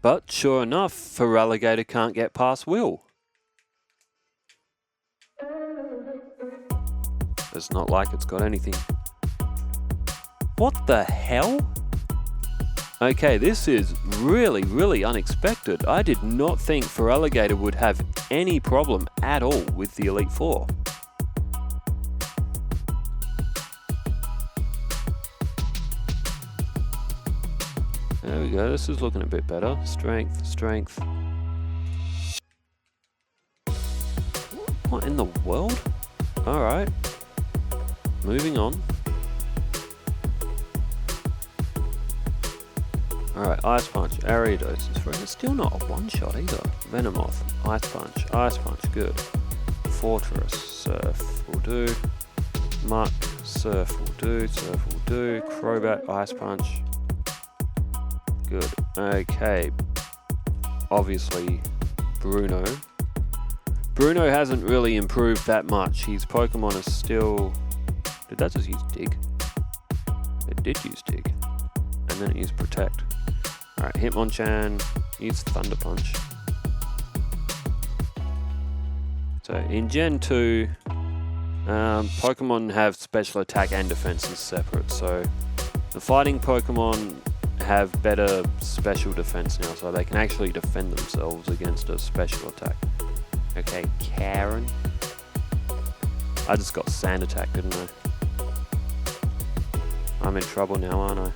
But sure enough, Feraligatr can't get past Will. It's not like it's got anything. What the hell? Okay, this is really, really unexpected. I did not think Feraligatr would have any problem at all with the Elite Four. There we go, this is looking a bit better. Strength, strength. What in the world? Alright. Moving on. Alright, Ice Punch, Ariadosis. It's still not a one-shot either. Venomoth, Ice Punch, good. Fortress, Surf will do. Muck, Surf will do. Crobat, Ice Punch. Good. Okay. Obviously, Bruno. Bruno hasn't really improved that much. His Pokemon is still Did that just use dig? It did use dig. And then it used protect. Alright, Hitmonchan, use Thunder Punch. So in Gen 2, Pokemon have special attack and defenses separate. So the fighting Pokemon have better special defense now, so they can actually defend themselves against a special attack. Okay, Karen. I just got Sand Attack, didn't I? I'm in trouble now, aren't I?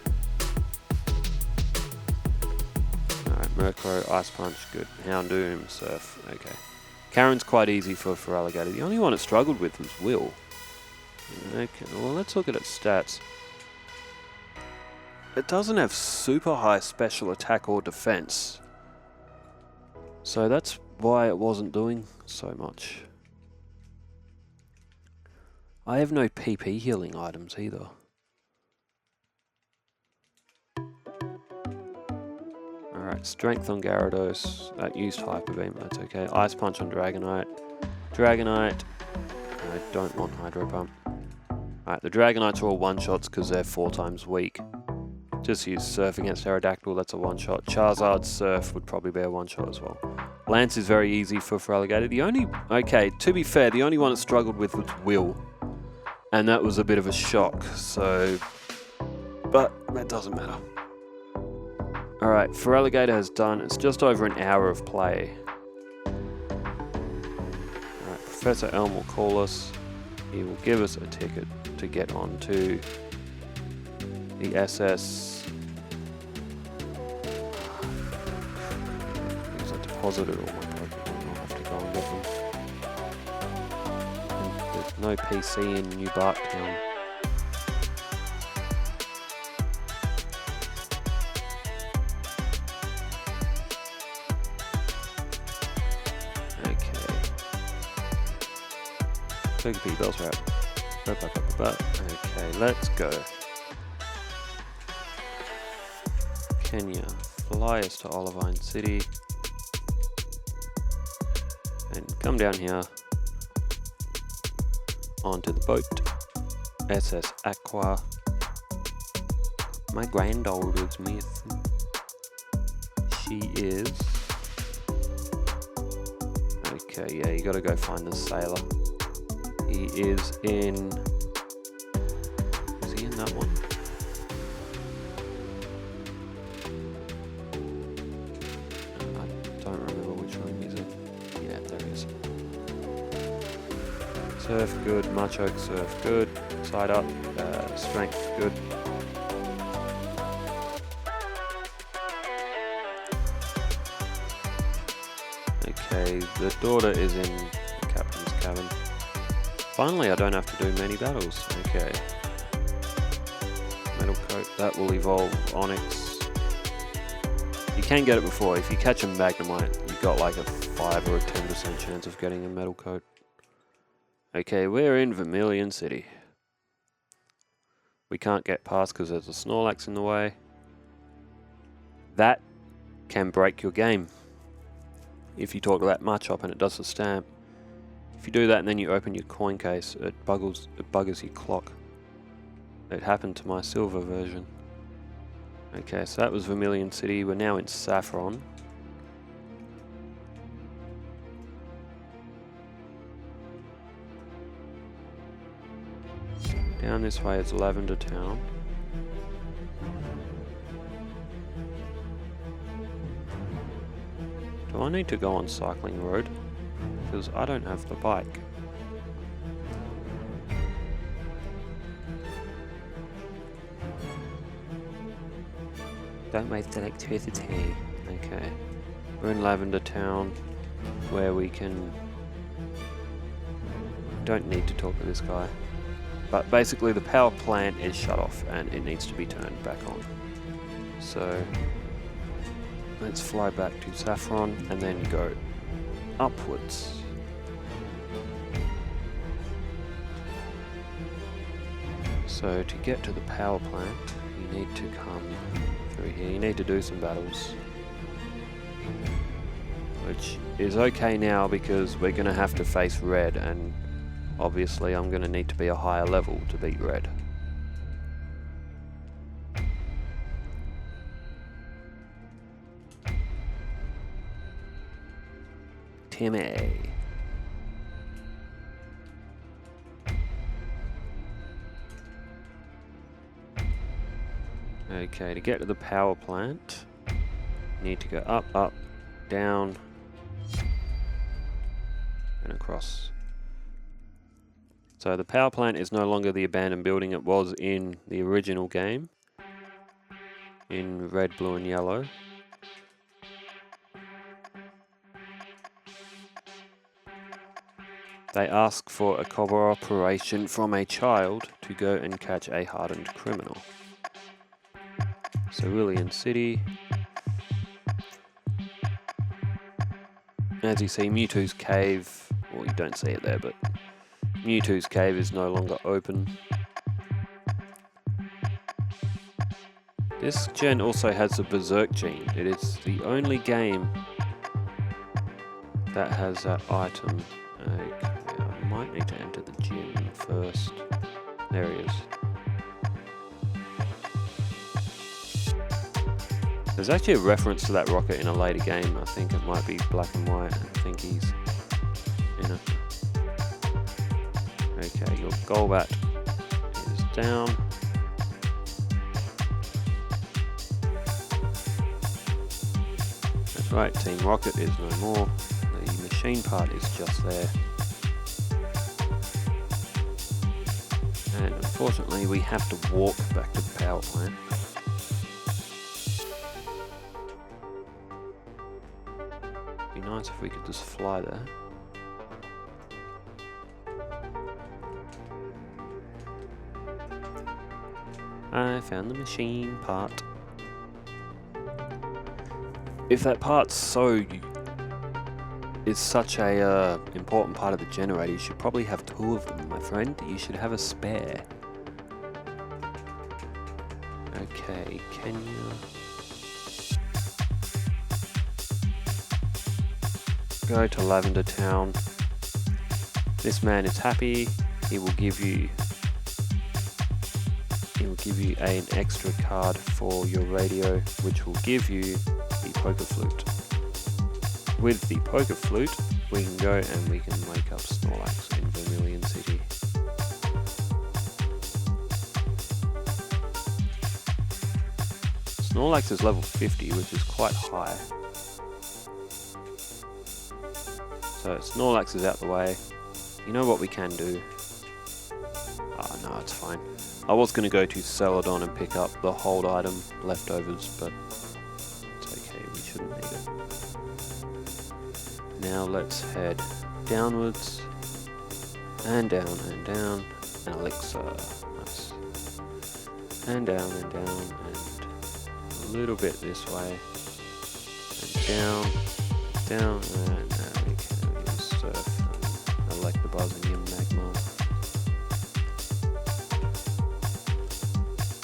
Alright, Murkrow, Ice Punch, good. Houndoom, Surf, okay. Karen's quite easy for Feraligatr. The only one it struggled with was Will. Okay, well let's look at its stats. It doesn't have super high special attack or defense. So that's why it wasn't doing so much. I have no PP healing items either. Alright, Strength on Gyarados. That used Hyper Beam, that's okay. Ice Punch on Dragonite. Dragonite. I don't want Hydro Pump. Alright, the Dragonites are all one-shots because they're 4 times weak. Just use Surf against Aerodactyl, that's a one-shot. Charizard's Surf would probably be a one-shot as well. Lance is very easy for Feraligatr. The only, okay, to be fair, the only one it struggled with was Will. And that was a bit of a shock, so... But that doesn't matter. Alright, Feraligatr has done, it's just over an hour of play. Alright, Professor Elm will call us. He will give us a ticket to get on to the SS. Because I deposited all my Pokemon, I'll have to go and get them. And there's no PC in New Barktown. Okay, bells are out. Okay, let's go. Kenya, fly us to Olivine City. And come down here onto the boat. SS Aqua. My granddaughter's missing. She is. Okay, yeah, you gotta go find the sailor. He is in... Is he in that one? I don't remember which one he's in. Yeah, there he is. Surf, good. Machoke, Surf, good. Side up, Strength, good. Okay, the daughter is in the captain's cabin. Finally, I don't have to do many battles. Okay. Metal Coat, that will evolve Onyx. You can get it before. If you catch a Magnemite, you've got like a 5 or a 10% chance of getting a Metal Coat. Okay, we're in Vermilion City. We can't get past because there's a Snorlax in the way. That can break your game. If you talk that much up and it does the stamp. If you do that and then you open your coin case, it buggers your clock. It happened to my silver version. Okay, so that was Vermilion City. We're now in Saffron. Down this way is Lavender Town. Do I need to go on Cycling Road? Because I don't have the bike. Don't waste electricity. Okay. We're in Lavender Town, where we can... Don't need to talk to this guy. But basically the power plant is shut off and it needs to be turned back on. So... Let's fly back to Saffron and then go upwards. So to get to the power plant, you need to come through here. You need to do some battles. Which is okay now because we're going to have to face red, and obviously I'm going to need to be a higher level to beat Red. Timmy. Okay, to get to the power plant, you need to go up, up, down, and across. So the power plant is no longer the abandoned building it was in the original game, in red, blue and yellow. They ask for a cooperation from a child to go and catch a hardened criminal. Cerulean City. As you see, Mewtwo's cave, well you don't see it there, but Mewtwo's cave is no longer open. This gen also has a Berserk gene. It is the only game that has that item. Okay, I might need to enter the gym first. There he is. There's actually a reference to that rocket in a later game. I think it might be black and white. I think he's in it. Okay, your Golbat is down. That's right, Team Rocket is no more. The machine part is just there. And unfortunately we have to walk back to the power plant. Be nice if we could just fly there. I found the machine part. If that part's is such a important part of the generator, you should probably have two of them, my friend. You should have a spare. Okay, can you go to Lavender Town? This man is happy. He will give you an extra card for your radio, which will give you the Poker Flute. With the Poker Flute, we can go and we can wake up Snorlax in Vermilion City. Snorlax is level 50, which is quite high. So Snorlax is out the way. You know what we can do? Oh no, it's fine. I was going to go to Celadon and pick up the hold item leftovers, but it's okay, we shouldn't need it. Now let's head downwards, and down, and down, and Elixir, nice. And down, and a little bit this way, and down, and now we can use Surf, and Electabuzz and your Magmar.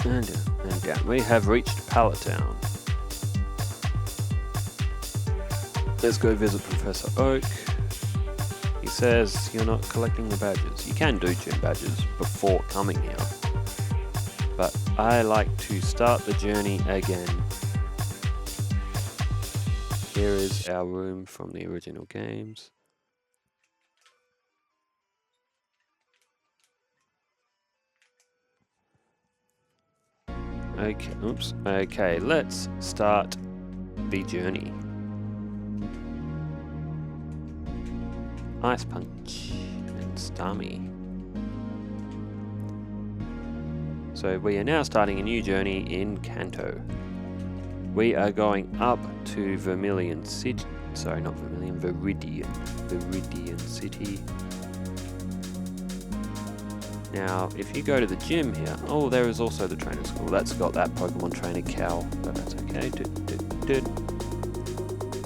And down. We have reached Pallet Town. Let's go visit Professor Oak. He says you're not collecting the badges. You can do gym badges before coming here, but I like to start the journey again. Here is our room from the original games. Okay, oops. Okay, let's start the journey. Ice Punch and Starmie. So we are now starting a new journey in Kanto. We are going up to Vermilion City. Sorry, not Vermilion, Viridian City. Now, if you go to the gym here, oh, there is also the trainer school. That's got that Pokemon trainer Cal, but that's okay.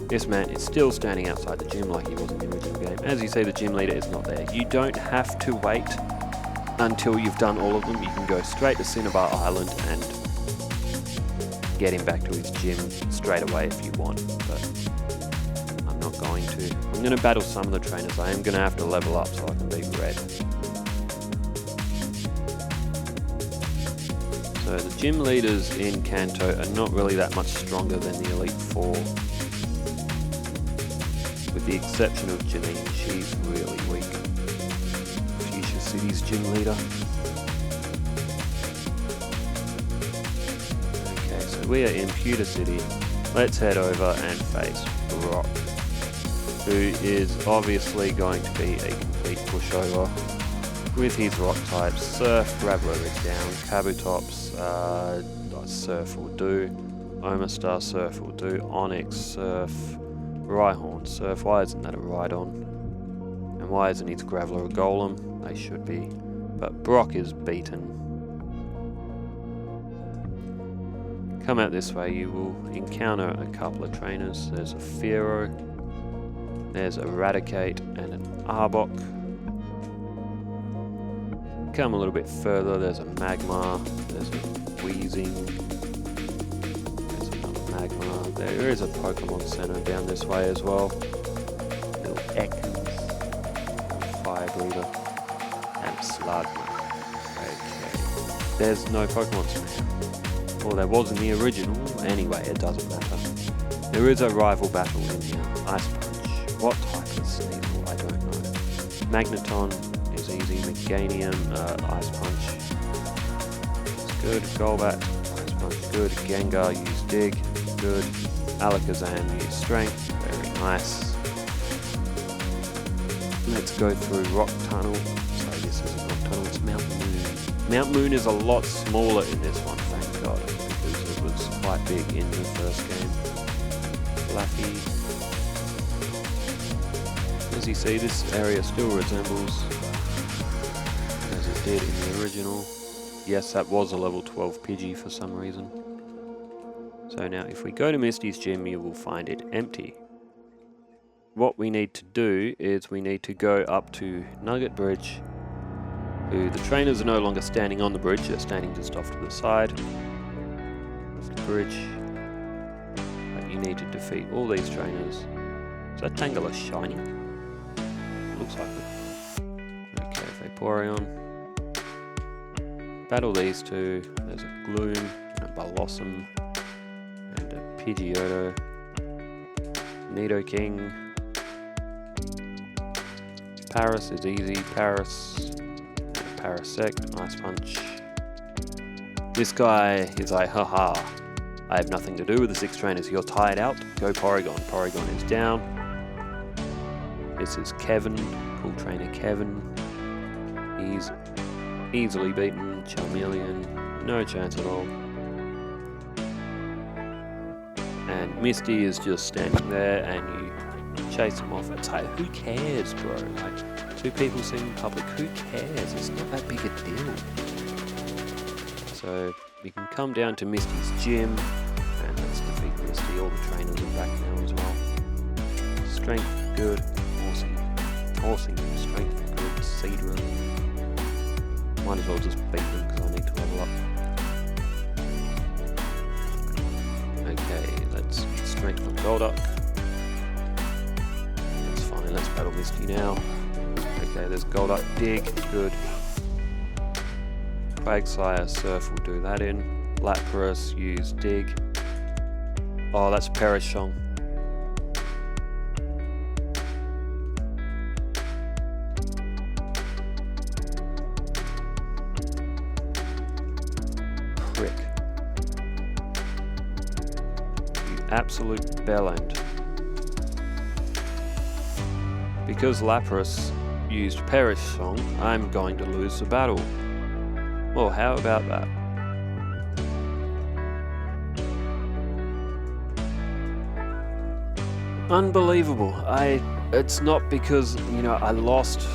This man is still standing outside the gym like he was in the original game. As you see, the gym leader is not there. You don't have to wait until you've done all of them. You can go straight to Cinnabar Island and get him back to his gym straight away if you want, but I'm not going to. I'm going to battle some of the trainers. I am going to have to level up so I can beat Red. So the gym leaders in Kanto are not really that much stronger than the Elite Four. With the exception of Janine, she's really weak. Fuchsia City's gym leader. Okay, so we are in Pewter City. Let's head over and face Brock, who is obviously going to be a complete pushover with his rock types. Surf, Graveler is down, Kabutops, Surf will do, Omastar Surf will do, Onyx Surf, Rhyhorn Surf. Why isn't that a Rhydon? And why isn't his Graveler a Golem? They should be. But Brock is beaten. Come out this way, you will encounter a couple of trainers. There's a Fearow, there's a Eradicate and an Arbok. Come a little bit further, there's a Magmar, there's a Weezing, there's another Magmar. There is a Pokemon Center down this way as well. Little Ekans, Fire Breather, and Slugma. Okay, there's no Pokemon Center. Well, there was in the original. Anyway, it doesn't matter. There is a rival battle in here. Ice Punch. What type is Sneasel? I don't know. Magneton is easy. Meganium, Ice Punch. It's good. Golbat, Ice Punch. Good. Gengar, use Dig. Good. Alakazam, use Strength. Very nice. Let's go through Rock Tunnel. Sorry, this isn't Rock Tunnel, it's Mount Moon. Mount Moon is a lot smaller in this one, thank God, because it was quite big in the first game. Fluffy. As you see, this area still resembles as it did in the original. Yes, that was a level 12 Pidgey for some reason. So now if we go to Misty's gym, you will find it empty. What we need to do is we need to go up to Nugget Bridge. The trainers are no longer standing on the bridge, they're standing just off to the side of the bridge. But you need to defeat all these trainers. Is that Tangela shiny? Looks like it. Okay, Vaporeon. Battle these two. There's a Gloom, and a Blossom, and a Pidgeotto. Nidoking. Paris is easy. Paris. Parasect, Ice Punch. This guy is like, haha, I have nothing to do with the 6 trainers. You're tired out. Go Porygon. Porygon is down. This is Kevin, cool trainer Kevin. He's easily beaten. Charmeleon, no chance at all. And Misty is just standing there, and you chase him off. It's like, who cares, bro? Like, 2 people seen in public, who cares? It's not that big a deal. So we can come down to Misty's gym and let's defeat Misty. All the trainers are back now as well. Strength, good. Awesome. Strength, good. Seadra. Might as well just beat them because I need to level up. Okay, let's strength on Golduck. That's fine, let's battle Misty now. Okay, there's Golduck, Dig, good. Quagsire, Surf will do that in. Lapras, use Dig. Oh, that's Perishong. Prick. You absolute bellend. Because Lapras used Perish Song, I'm going to lose the battle. Well, how about that? Unbelievable. It's not because, I lost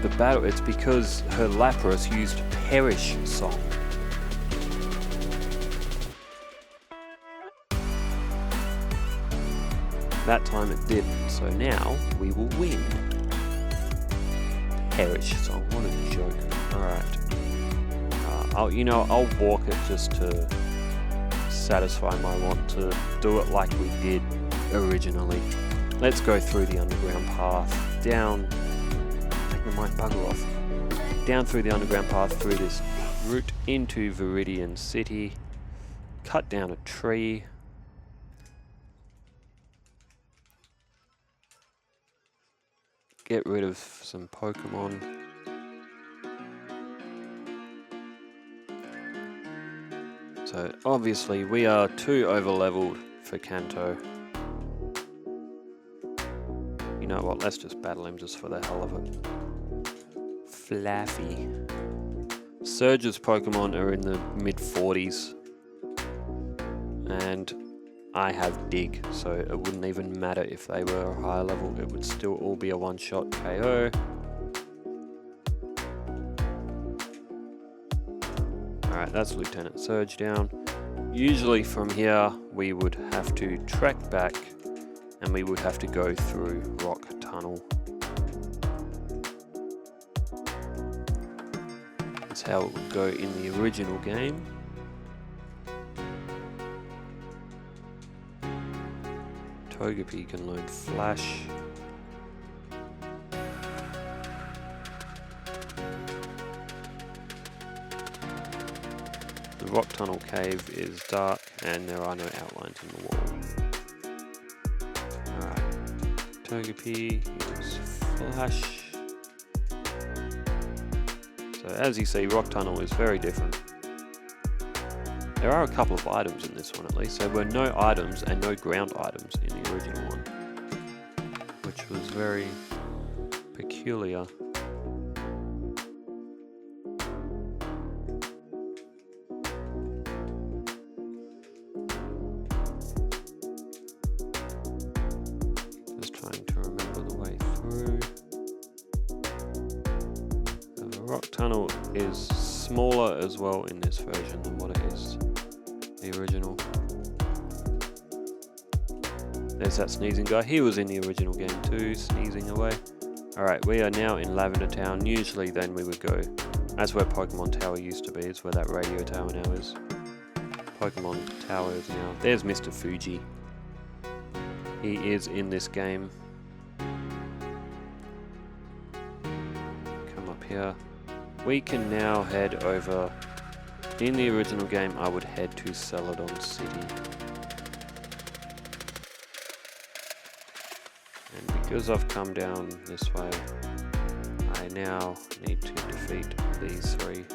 the battle, it's because her Lapras used Perish Song. That time it didn't, so now we will win. Perish Song, what a joke. Alright. I'll walk it just to satisfy my want to do it like we did originally. Let's go through the underground path, down, take the mic bugger off, down through the underground path, through this route into Viridian City, cut down a tree, get rid of some Pokemon. So obviously we are too over-leveled for Kanto. You know what, let's just battle him just for the hell of it. Fluffy. Surge's Pokemon are in the mid-40s. And I have Dig, so it wouldn't even matter if they were a higher level, it would still all be a one-shot KO. Alright, that's Lieutenant Surge down. Usually from here we would have to trek back and we would have to go through Rock Tunnel. That's how it would go in the original game. Togepi can learn Flash. The Rock Tunnel cave is dark and there are no outlines in the wall. Alright, Togepi uses Flash. So as you see, Rock Tunnel is very different. There are a couple of items in this one at least. There were no items and no ground items in the original one, which was very peculiar. Just trying to remember the way through. The Rock Tunnel is smaller as well in this version than what it is the original. There's that sneezing guy. He was in the original game too, sneezing away. Alright, we are now in Lavender Town. Usually then we would go, that's where Pokemon Tower used to be, it's where that radio tower now is. Pokemon Tower is now. There's Mr. Fuji. He is in this game. Come up here. We can now head over. In the original game, I would head to Celadon City. And because I've come down this way, I now need to defeat these three.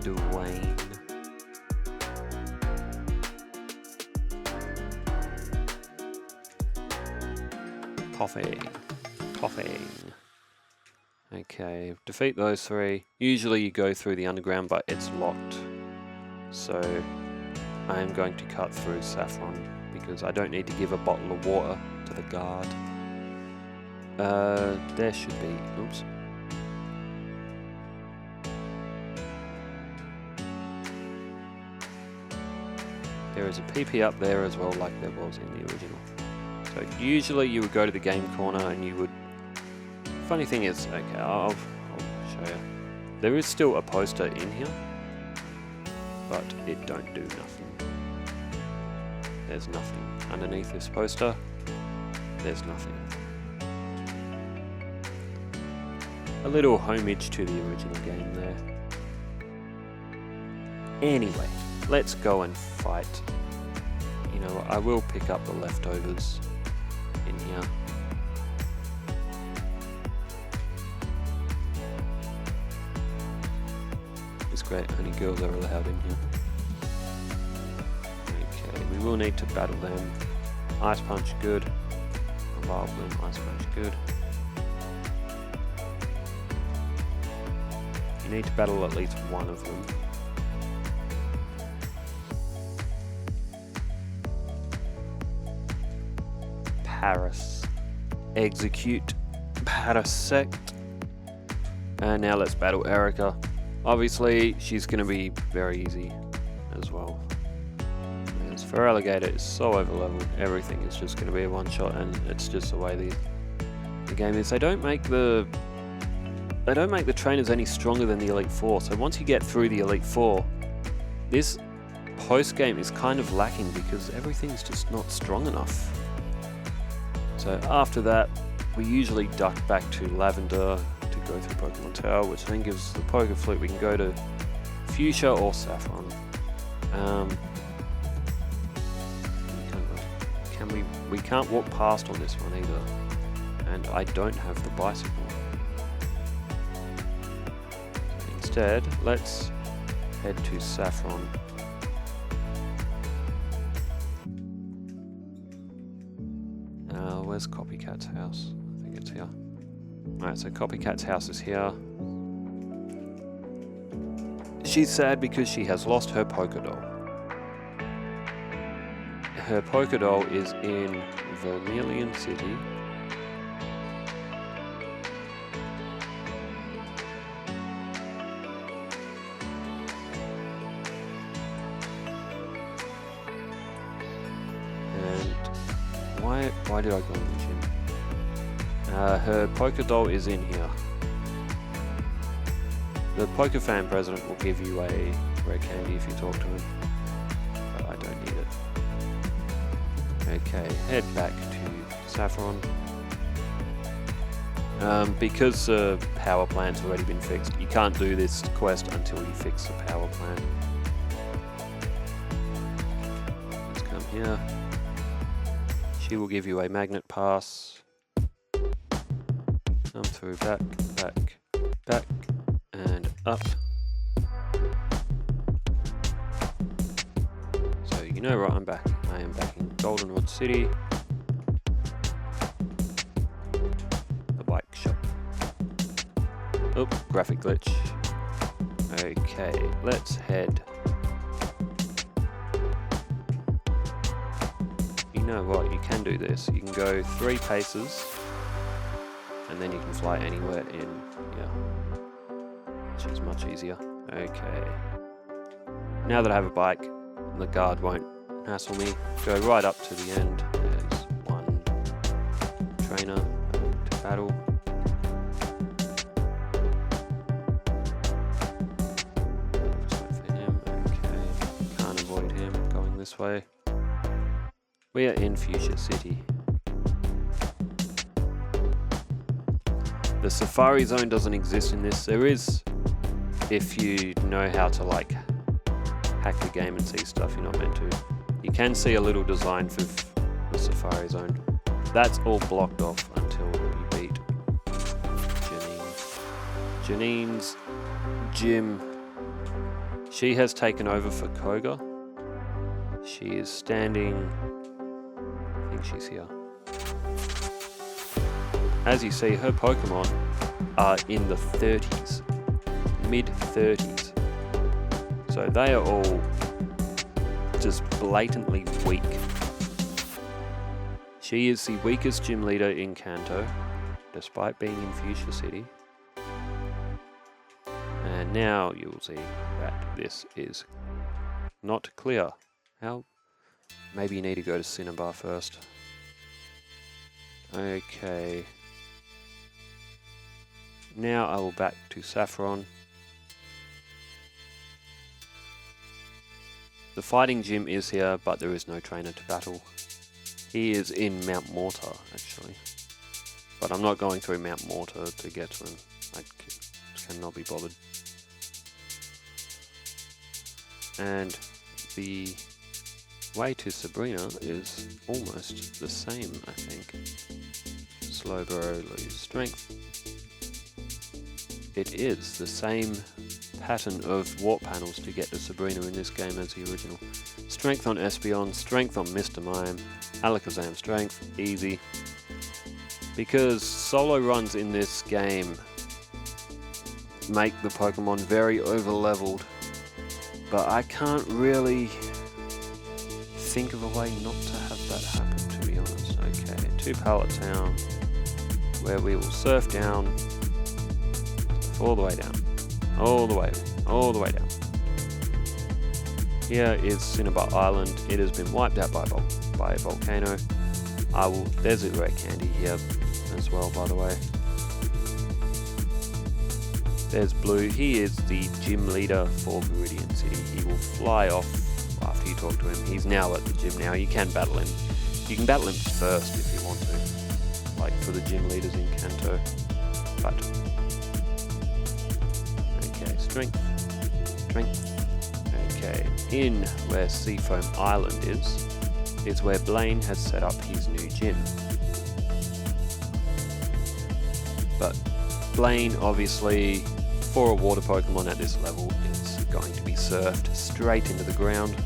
Dwayne. Coughing. Okay, defeat those three. Usually you go through the underground, but it's locked. So I am going to cut through Saffron because I don't need to give a bottle of water to the guard. There should be, oops. There is a PP up there as well, like there was in the original. So usually you would go to the game corner and you would... Funny thing is, okay, I'll show you. There is still a poster in here, but it don't do nothing. There's nothing. Underneath this poster, there's nothing. A little homage to the original game there. Anyway, let's go and fight. You know what, I will pick up the leftovers in here. It's great, only girls are allowed in here. Okay, we will need to battle them. Ice Punch, good. Vileplume, Ice Punch, good. You need to battle at least one of them. Paris. Execute. Parasect. And now let's battle Erica. Obviously, she's going to be very easy as well. As Feraligatr is so overleveled, everything is just going to be a one-shot, and it's just the way the game is. They don't make the trainers any stronger than the Elite Four. So once you get through the Elite Four, this post-game is kind of lacking because everything's just not strong enough. So after that, we usually duck back to Lavender to go through Pokemon Tower, which then gives us the Poke Flute. We can go to Fuchsia or Saffron. We can't walk past on this one either, and I don't have the bicycle. Instead, let's head to Saffron. Where's Copycat's house? I think it's here. Alright, so Copycat's house is here. She's sad because she has lost her Pokédoll. Her Pokédoll is in Vermilion City. Why did I go in the gym? Her Pokédoll is in here. The Pokefan president will give you a rare candy if you talk to him, but I don't need it. Okay, head back to Saffron. Because the power plant's already been fixed, you can't do this quest until you fix the power plant. Let's come here. She will give you a magnet pass. Come through, back, and up. So you know right, I am back in Goldenrod City. The bike shop. Oh, graphic glitch. Okay, let's head. You know what, you can do this. You can go 3 paces and then you can fly anywhere in here, which is much easier. Okay. Now that I have a bike, the guard won't hassle me. Go right up to the end. There's one trainer to battle. Just wait for him. Okay. Can't avoid him going this way. We are in Fuchsia City. The Safari Zone doesn't exist in this. There is, if you know how to like hack the game and see stuff you're not meant to. You can see a little design for the Safari Zone. That's all blocked off until you beat Janine. Janine's gym. She has taken over for Koga. She is standing. She's here. As you see, her Pokemon are in the 30s, mid-30s. So they are all just blatantly weak. She is the weakest gym leader in Kanto, despite being in Fuchsia City. And now you will see that this is not clear. How? Maybe you need to go to Cinnabar first. Okay. Now I will back to Saffron. The fighting gym is here, but there is no trainer to battle. He is in Mount Mortar, actually. But I'm not going through Mount Mortar to get to him. I cannot be bothered. And the way to Sabrina is almost the same, I think. Slowbro, lose strength. It is the same pattern of warp panels to get to Sabrina in this game as the original. Strength on Espeon, strength on Mr. Mime, Alakazam strength, easy. Because solo runs in this game make the Pokemon very over-leveled, but I can't really think of a way not to have that happen, to be honest. Okay, to Pallet Town, where we will surf down, all the way down, all the way down. Here is Cinnabar Island. It has been wiped out by a volcano. There's a rare candy here as well, by the way. There's Blue. He is the gym leader for Viridian City. He will fly off after you talk to him. He's now at the gym now. You can battle him. You can battle him first if you want to, like for the gym leaders in Kanto. But strength, strength. Okay, in where Seafoam Island is where Blaine has set up his new gym. But Blaine, obviously, for a water Pokemon at this level, is going to be surfed straight into the ground.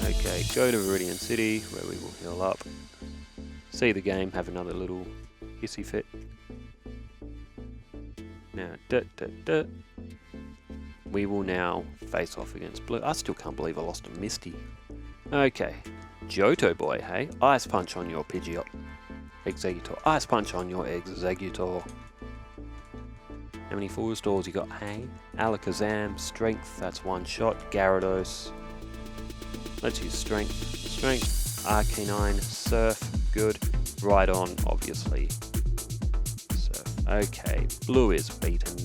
Okay, go to Viridian City, where we will heal up. See the game, have another little hissy fit. Now, we will now face off against Blue. I still can't believe I lost to Misty. Okay, Johto boy, hey? Ice Punch on your Pidgeot. Executor. Ice Punch on your Executor. How many full restores you got, hey? Alakazam, Strength, that's one shot. Gyarados. Let's use Strength. Strength, Arcanine, Surf, good. Rhydon, obviously. Surf. Okay, Blue is beaten.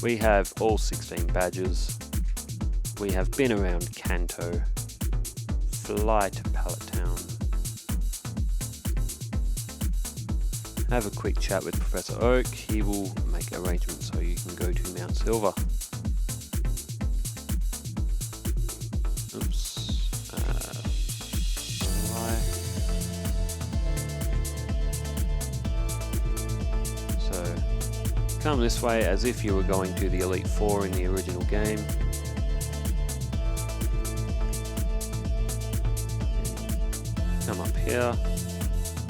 We have all 16 badges. We have been around Kanto. Fly to Pallet Town. Have a quick chat with Professor Oak. He will make arrangements so you can go to Mount Silver. Oops. So, come this way as if you were going to the Elite Four in the original game. Come up here.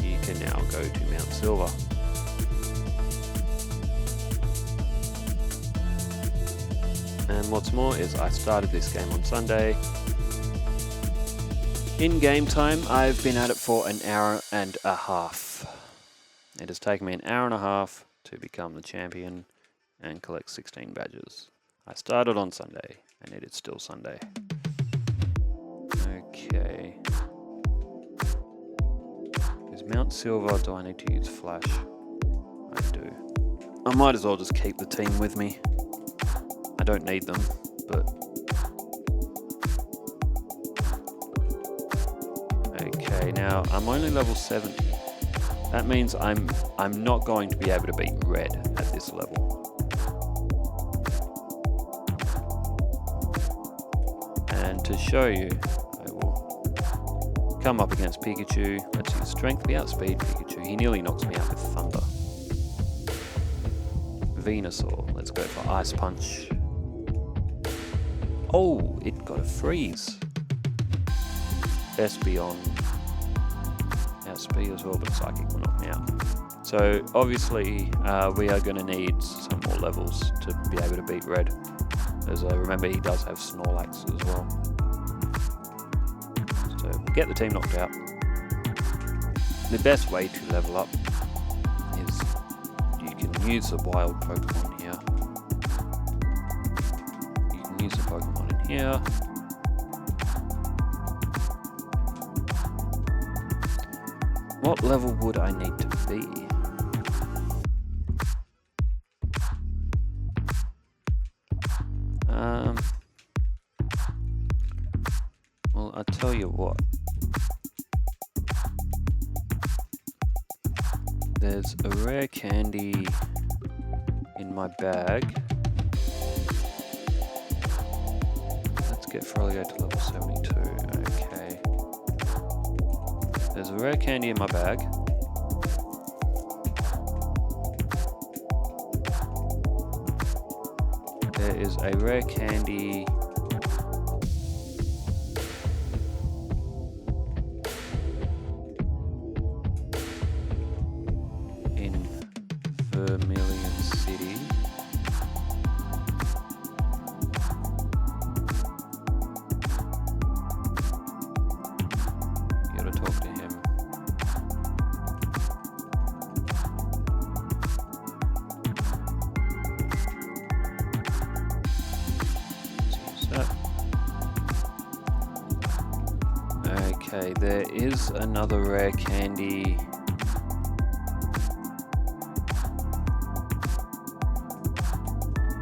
You can now go to Mount Silver. And what's more is I started this game on Sunday. In game time, I've been at it for an hour and a half. It has taken me an hour and a half to become the champion and collect 16 badges. I started on Sunday, and it is still Sunday. Okay. Is Mount Silver, do I need to use Flash? I do. I might as well just keep the team with me. I don't need them, but... Okay, now I'm only level 70. That means I'm not going to be able to beat Red at this level. And to show you, I will come up against Pikachu. Let's use Strength, we outspeed Pikachu. He nearly knocks me out with Thunder. Venusaur, let's go for Ice Punch. Oh, it got a freeze. Espeon. Outspeed as well, but Psychic will knock me out. So obviously we are going to need some more levels to be able to beat Red. As I remember, he does have Snorlax as well. So we'll get the team knocked out. The best way to level up is you can use the wild Pokemon here. You can use the Pokemon in here. What level would I need to be? Well, I tell you what. There's a rare candy in my bag. Let's get Feraligatr to level 72. Okay. There's a rare candy in my bag. There is a rare candy in Vermilion City. You gotta talk to him. Okay, there is another rare candy.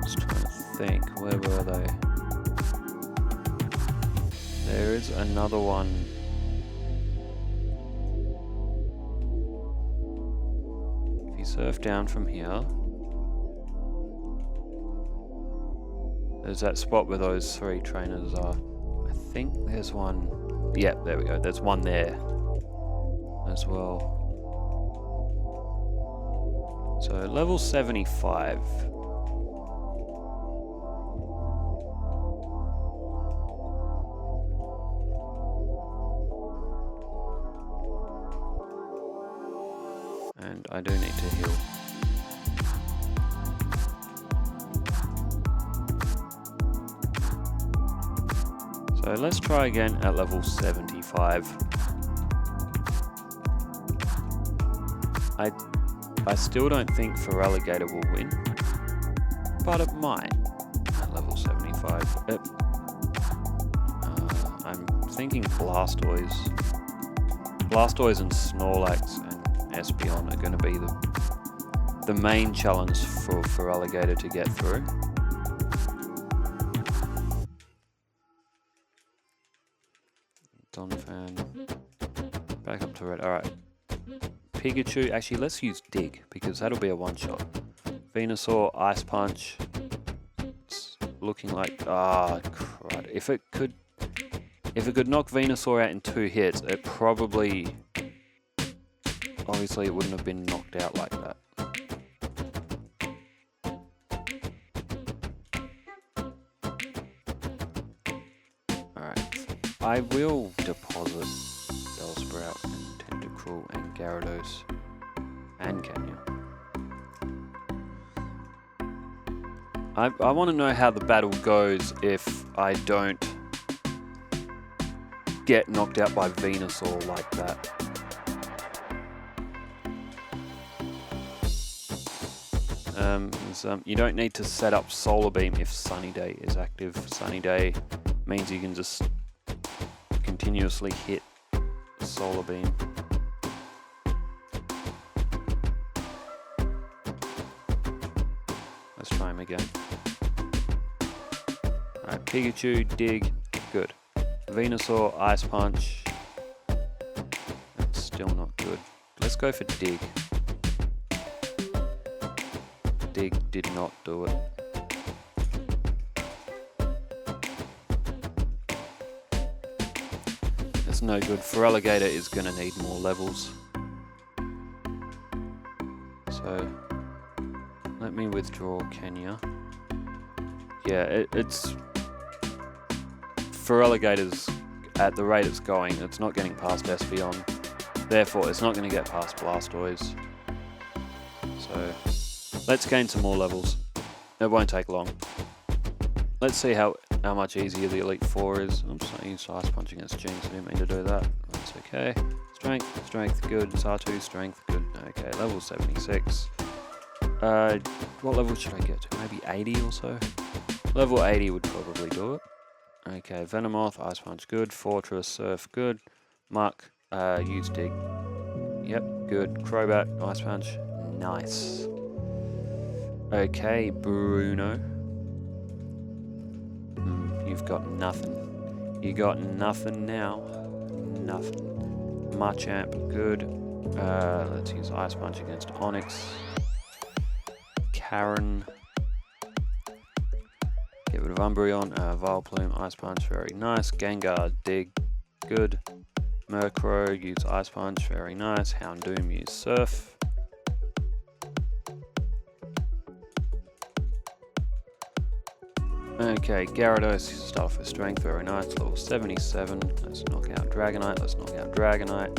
Just trying to think, where were they? There is another one. If he's surf down from here. There's that spot where those 3 trainers are. I think there's one. Yep, there we go. There's one there as well. So level 75. And I do need to heal. So let's try again at level 75. I still don't think Feraligatr will win, but it might at level 75. I'm thinking Blastoise. Blastoise and Snorlax and Espeon are going to be the main challenge for Feraligatr to get through. Donphan. Back up to red. Alright. Pikachu. Actually, let's use Dig, because that'll be a one-shot. Venusaur, Ice Punch. It's looking like... Ah, crud. If it could knock Venusaur out in 2 hits, it probably... Obviously, it wouldn't have been knocked out like that. Alright. I will deposit Bellsprout and Tentacruel and Gyarados and Kenya. I want to know how the battle goes if I don't get knocked out by Venusaur like that. You don't need to set up Solar Beam if Sunny Day is active. Sunny Day means you can just continuously hit Solar Beam. Let's try him again. Alright, Pikachu, Dig, good. Venusaur, Ice Punch. That's still not good. Let's go for Dig. Dig did not do it. That's no good. Feraligatr is going to need more levels. So, let me withdraw Kenya. Yeah, it's... Feraligatr's, at the rate it's going, it's not getting past Espeon. Therefore, it's not going to get past Blastoise. So... let's gain some more levels. It won't take long. Let's see how much easier the Elite Four is. I'm just going to use Ice Punch against Jinx. I didn't mean to do that. That's okay. Strength, good. Sartu, strength, good. Okay, level 76. What level should I get to? Maybe 80 or so? Level 80 would probably do it. Okay, Venomoth, Ice Punch, good. Fortress, Surf, good. Muck, use Dig. Yep, good. Crobat, Ice Punch, nice. Okay, Bruno. You've got nothing. You got nothing now. Nothing. Machamp, good. Let's use Ice Punch against Onix. Karen. Get rid of Umbreon. Vileplume, Ice Punch, very nice. Gengar, Dig, good. Murkrow, use Ice Punch, very nice. Houndoom, use Surf. Okay, Gyarados, start off with Strength, very nice, level 77. Let's knock out Dragonite, let's knock out Dragonite,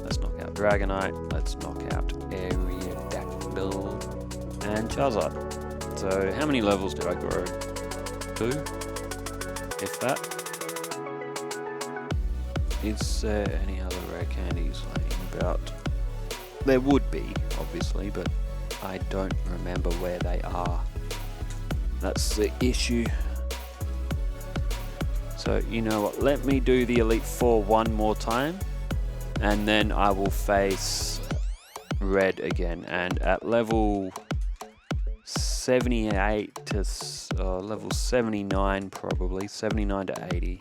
let's knock out Dragonite, let's knock out Aerodactyl, and Charizard. So, how many levels did I grow? 2? If that. Is there any other rare candies laying about? There would be, obviously, but I don't remember where they are. That's the issue. So, you know what, let me do the Elite Four one more time, and then I will face Red again, and at level 78 to level 79 probably, 79 to 80,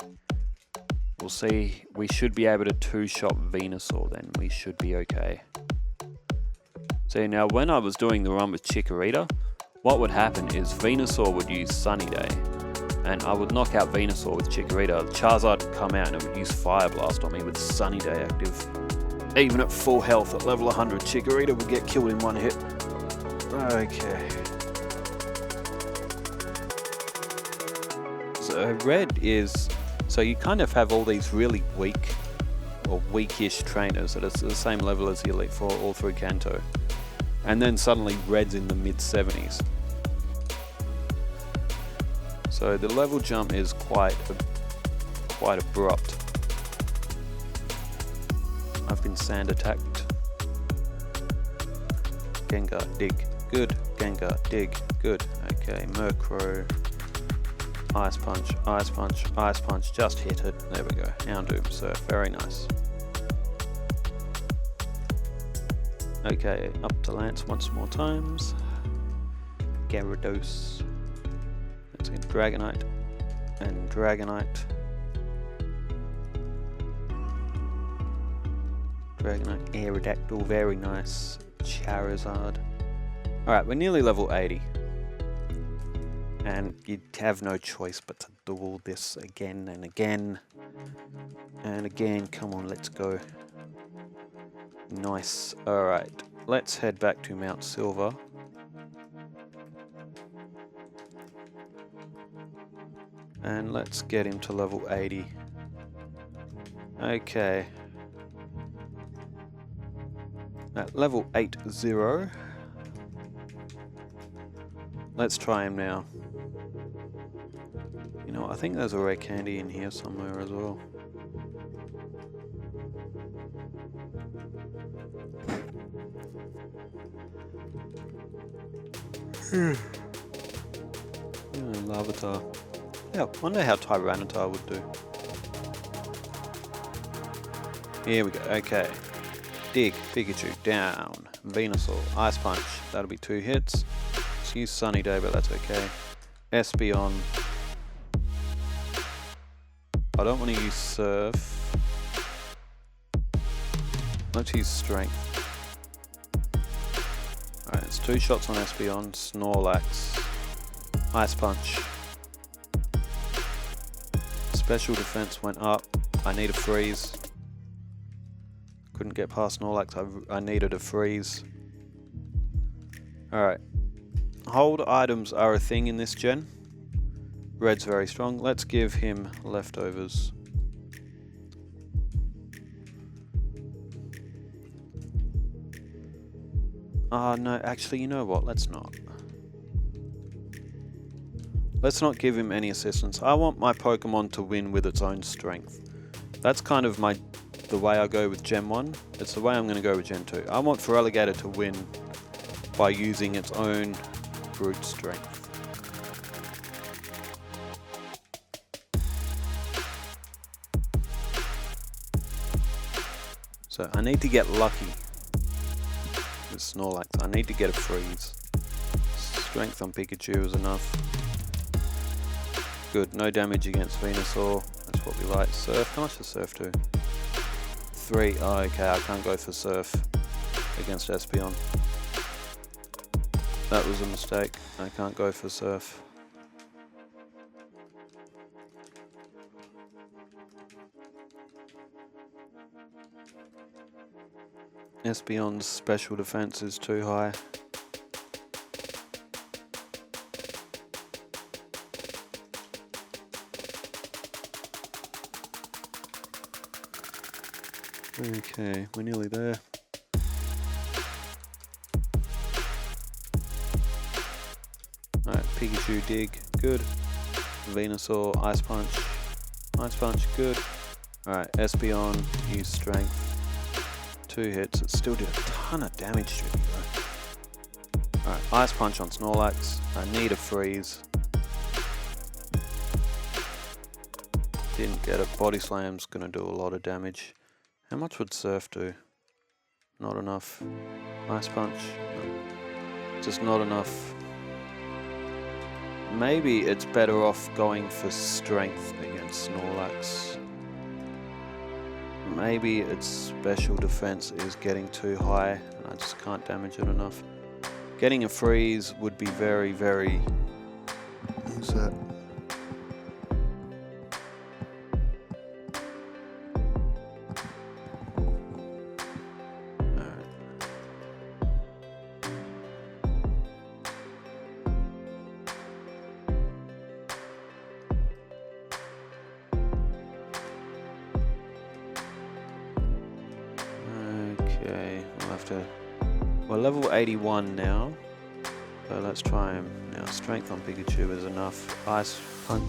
we'll see, we should be able to two-shot Venusaur then, we should be okay. See, now when I was doing the run with Chikorita, what would happen is Venusaur would use Sunny Day, and I would knock out Venusaur with Chikorita. Charizard would come out and it would use Fire Blast on me with Sunny Day active. Even at full health at level 100, Chikorita would get killed in one hit. Okay. So red is... So you kind of have all these really weak or weakish trainers that are the same level as the Elite Four all through Kanto. And then suddenly red's in the mid 70s. So the level jump is quite abrupt. I've been sand attacked. Gengar, dig, good. Gengar, dig, good. Okay, Murkrow. Ice Punch, Ice Punch, Ice Punch, just hit it. There we go. Houndoom, Surf, very nice. Okay, up to Lance once more times. Gyarados. Let's get Dragonite and Dragonite. Dragonite, Aerodactyl, very nice. Charizard. Alright, we're nearly level 80. And you'd have no choice but to do all this again and again. And again, come on, let's go. Nice. Alright, let's head back to Mount Silver. And let's get him to level 80. Okay. At level 80. Let's try him now. You know, I think there's a rare candy in here somewhere as well. Larvitar. Yeah, wonder how Tyranitar would do. Here we go, okay. Dig, Pikachu, down. Venusaur, Ice Punch, that'll be 2 hits. Let's use Sunny Day, but that's okay. Espeon. I don't want to use Surf. Let's use Strength. Alright, it's 2 shots on Espeon, Snorlax, Ice Punch. Special defense went up. I need a freeze. Couldn't get past Snorlax, I needed a freeze. Alright. Hold items are a thing in this gen. Red's very strong. Let's give him leftovers. No, actually, you know what? Let's not. Let's not give him any assistance. I want my Pokemon to win with its own strength. That's kind of the way I go with Gen 1. It's the way I'm going to go with Gen 2. I want Feraligatr to win by using its own brute strength. So I need to get lucky with Snorlax. I need to get a freeze. Strength on Pikachu is enough. Good, no damage against Venusaur. That's what we like. Surf, how much does Surf do? 3. Oh, okay, I can't go for Surf against Espeon. That was a mistake. I can't go for Surf. Espeon's special defense is too high. Okay, we're nearly there. Alright, Pikachu, dig, good. Venusaur, Ice Punch. Ice Punch, good. Alright, Espeon, use Strength. 2 hits, it still did a ton of damage to me though. Alright, Ice Punch on Snorlax. I need a freeze. Didn't get it. Body Slam's gonna do a lot of damage. How much would Surf do? Not enough. Ice Punch. No. Just not enough. Maybe it's better off going for Strength against Snorlax. maybe its special defense is getting too high and I just can't damage it enough. Getting a freeze would be very, very... Who's that? Okay, we'll have to... We're level 81 now, so let's try him now. Strength on Pikachu is enough. Ice Punch.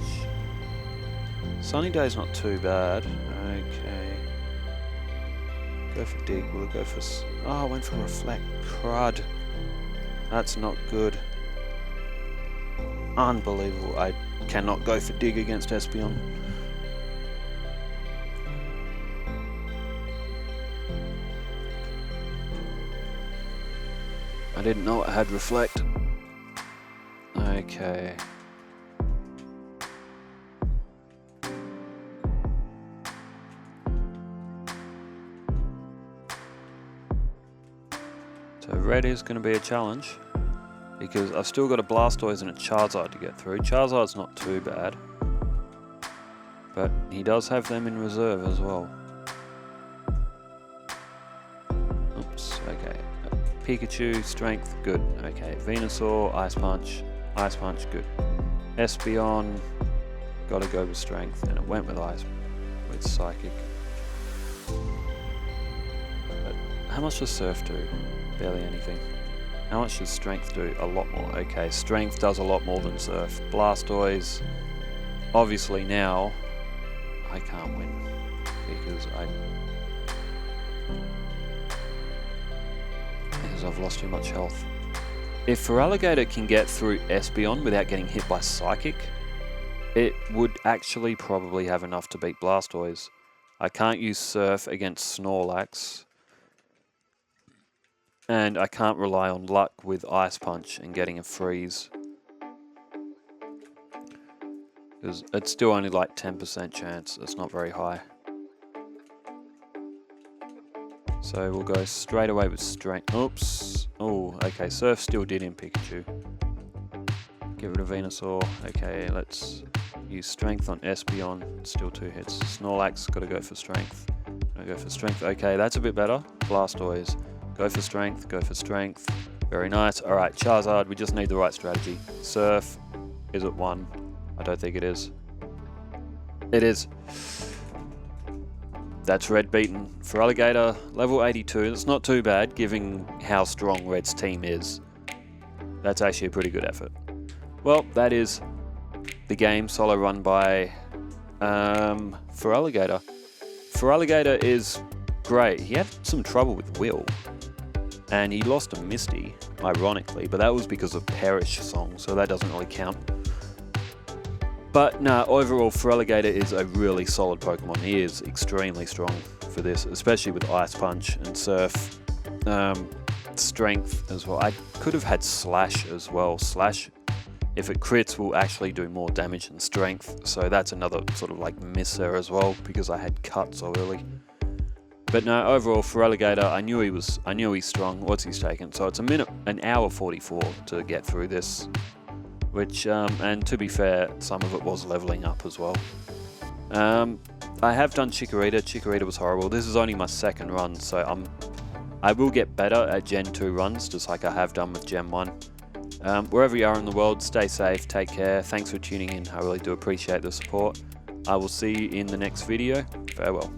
Sunny Day's not too bad. Okay. Go for Dig. Will it go for... Oh, I went for Reflect. Crud. That's not good. Unbelievable. I cannot go for Dig against Espeon. I didn't know it had Reflect. Okay. So red is going to be a challenge because I've still got a Blastoise and a Charizard to get through. Charizard's not too bad, but he does have them in reserve as well. Oops, okay. Pikachu, Strength, good. Okay, Venusaur, Ice Punch, good. Espeon, gotta go with Strength, and it went with Psychic. But how much does Surf do? Barely anything. How much does Strength do? A lot more. Okay, Strength does a lot more than Surf. Blastoise, obviously now, I can't win because I've lost too much health. If Feraligatr can get through Espeon without getting hit by Psychic, it would actually probably have enough to beat Blastoise. I can't use Surf against Snorlax, and I can't rely on luck with Ice Punch and getting a freeze, because it's still only like 10% chance. It's not very high. So we'll go straight away with Strength. Oops. Oh, okay. Surf still did in Pikachu. Get rid of Venusaur. Okay, let's use Strength on Espeon. Still 2 hits. Snorlax, gotta go for Strength. Gotta go for Strength. Okay, that's a bit better. Blastoise. Go for Strength. Go for Strength. Very nice. Alright, Charizard, we just need the right strategy. Surf. Is it 1? I don't think it is. It is. That's red beaten. Feraligatr, level 82. That's not too bad, given how strong red's team is. That's actually a pretty good effort. Well, that is the game solo run by Feraligatr. Feraligatr is great. He had some trouble with Will, and he lost to Misty, ironically, but that was because of Perish Song, so that doesn't really count. But no, overall, Feraligatr is a really solid Pokemon. He is extremely strong for this, especially with Ice Punch and Surf. Strength as well. I could have had Slash as well. Slash, if it crits, will actually do more damage than Strength. So that's another sort of like miss there as well, because I had Cut so early. But no, overall, Feraligatr, I knew he's strong. What's he taken? So it's an hour 44 to get through this. Which, and to be fair, some of it was leveling up as well. I have done Chikorita. Chikorita was horrible. This is only my second run, so I will get better at Gen 2 runs, just like I have done with Gen 1. Wherever you are in the world, stay safe, take care. Thanks for tuning in. I really do appreciate the support. I will see you in the next video. Farewell.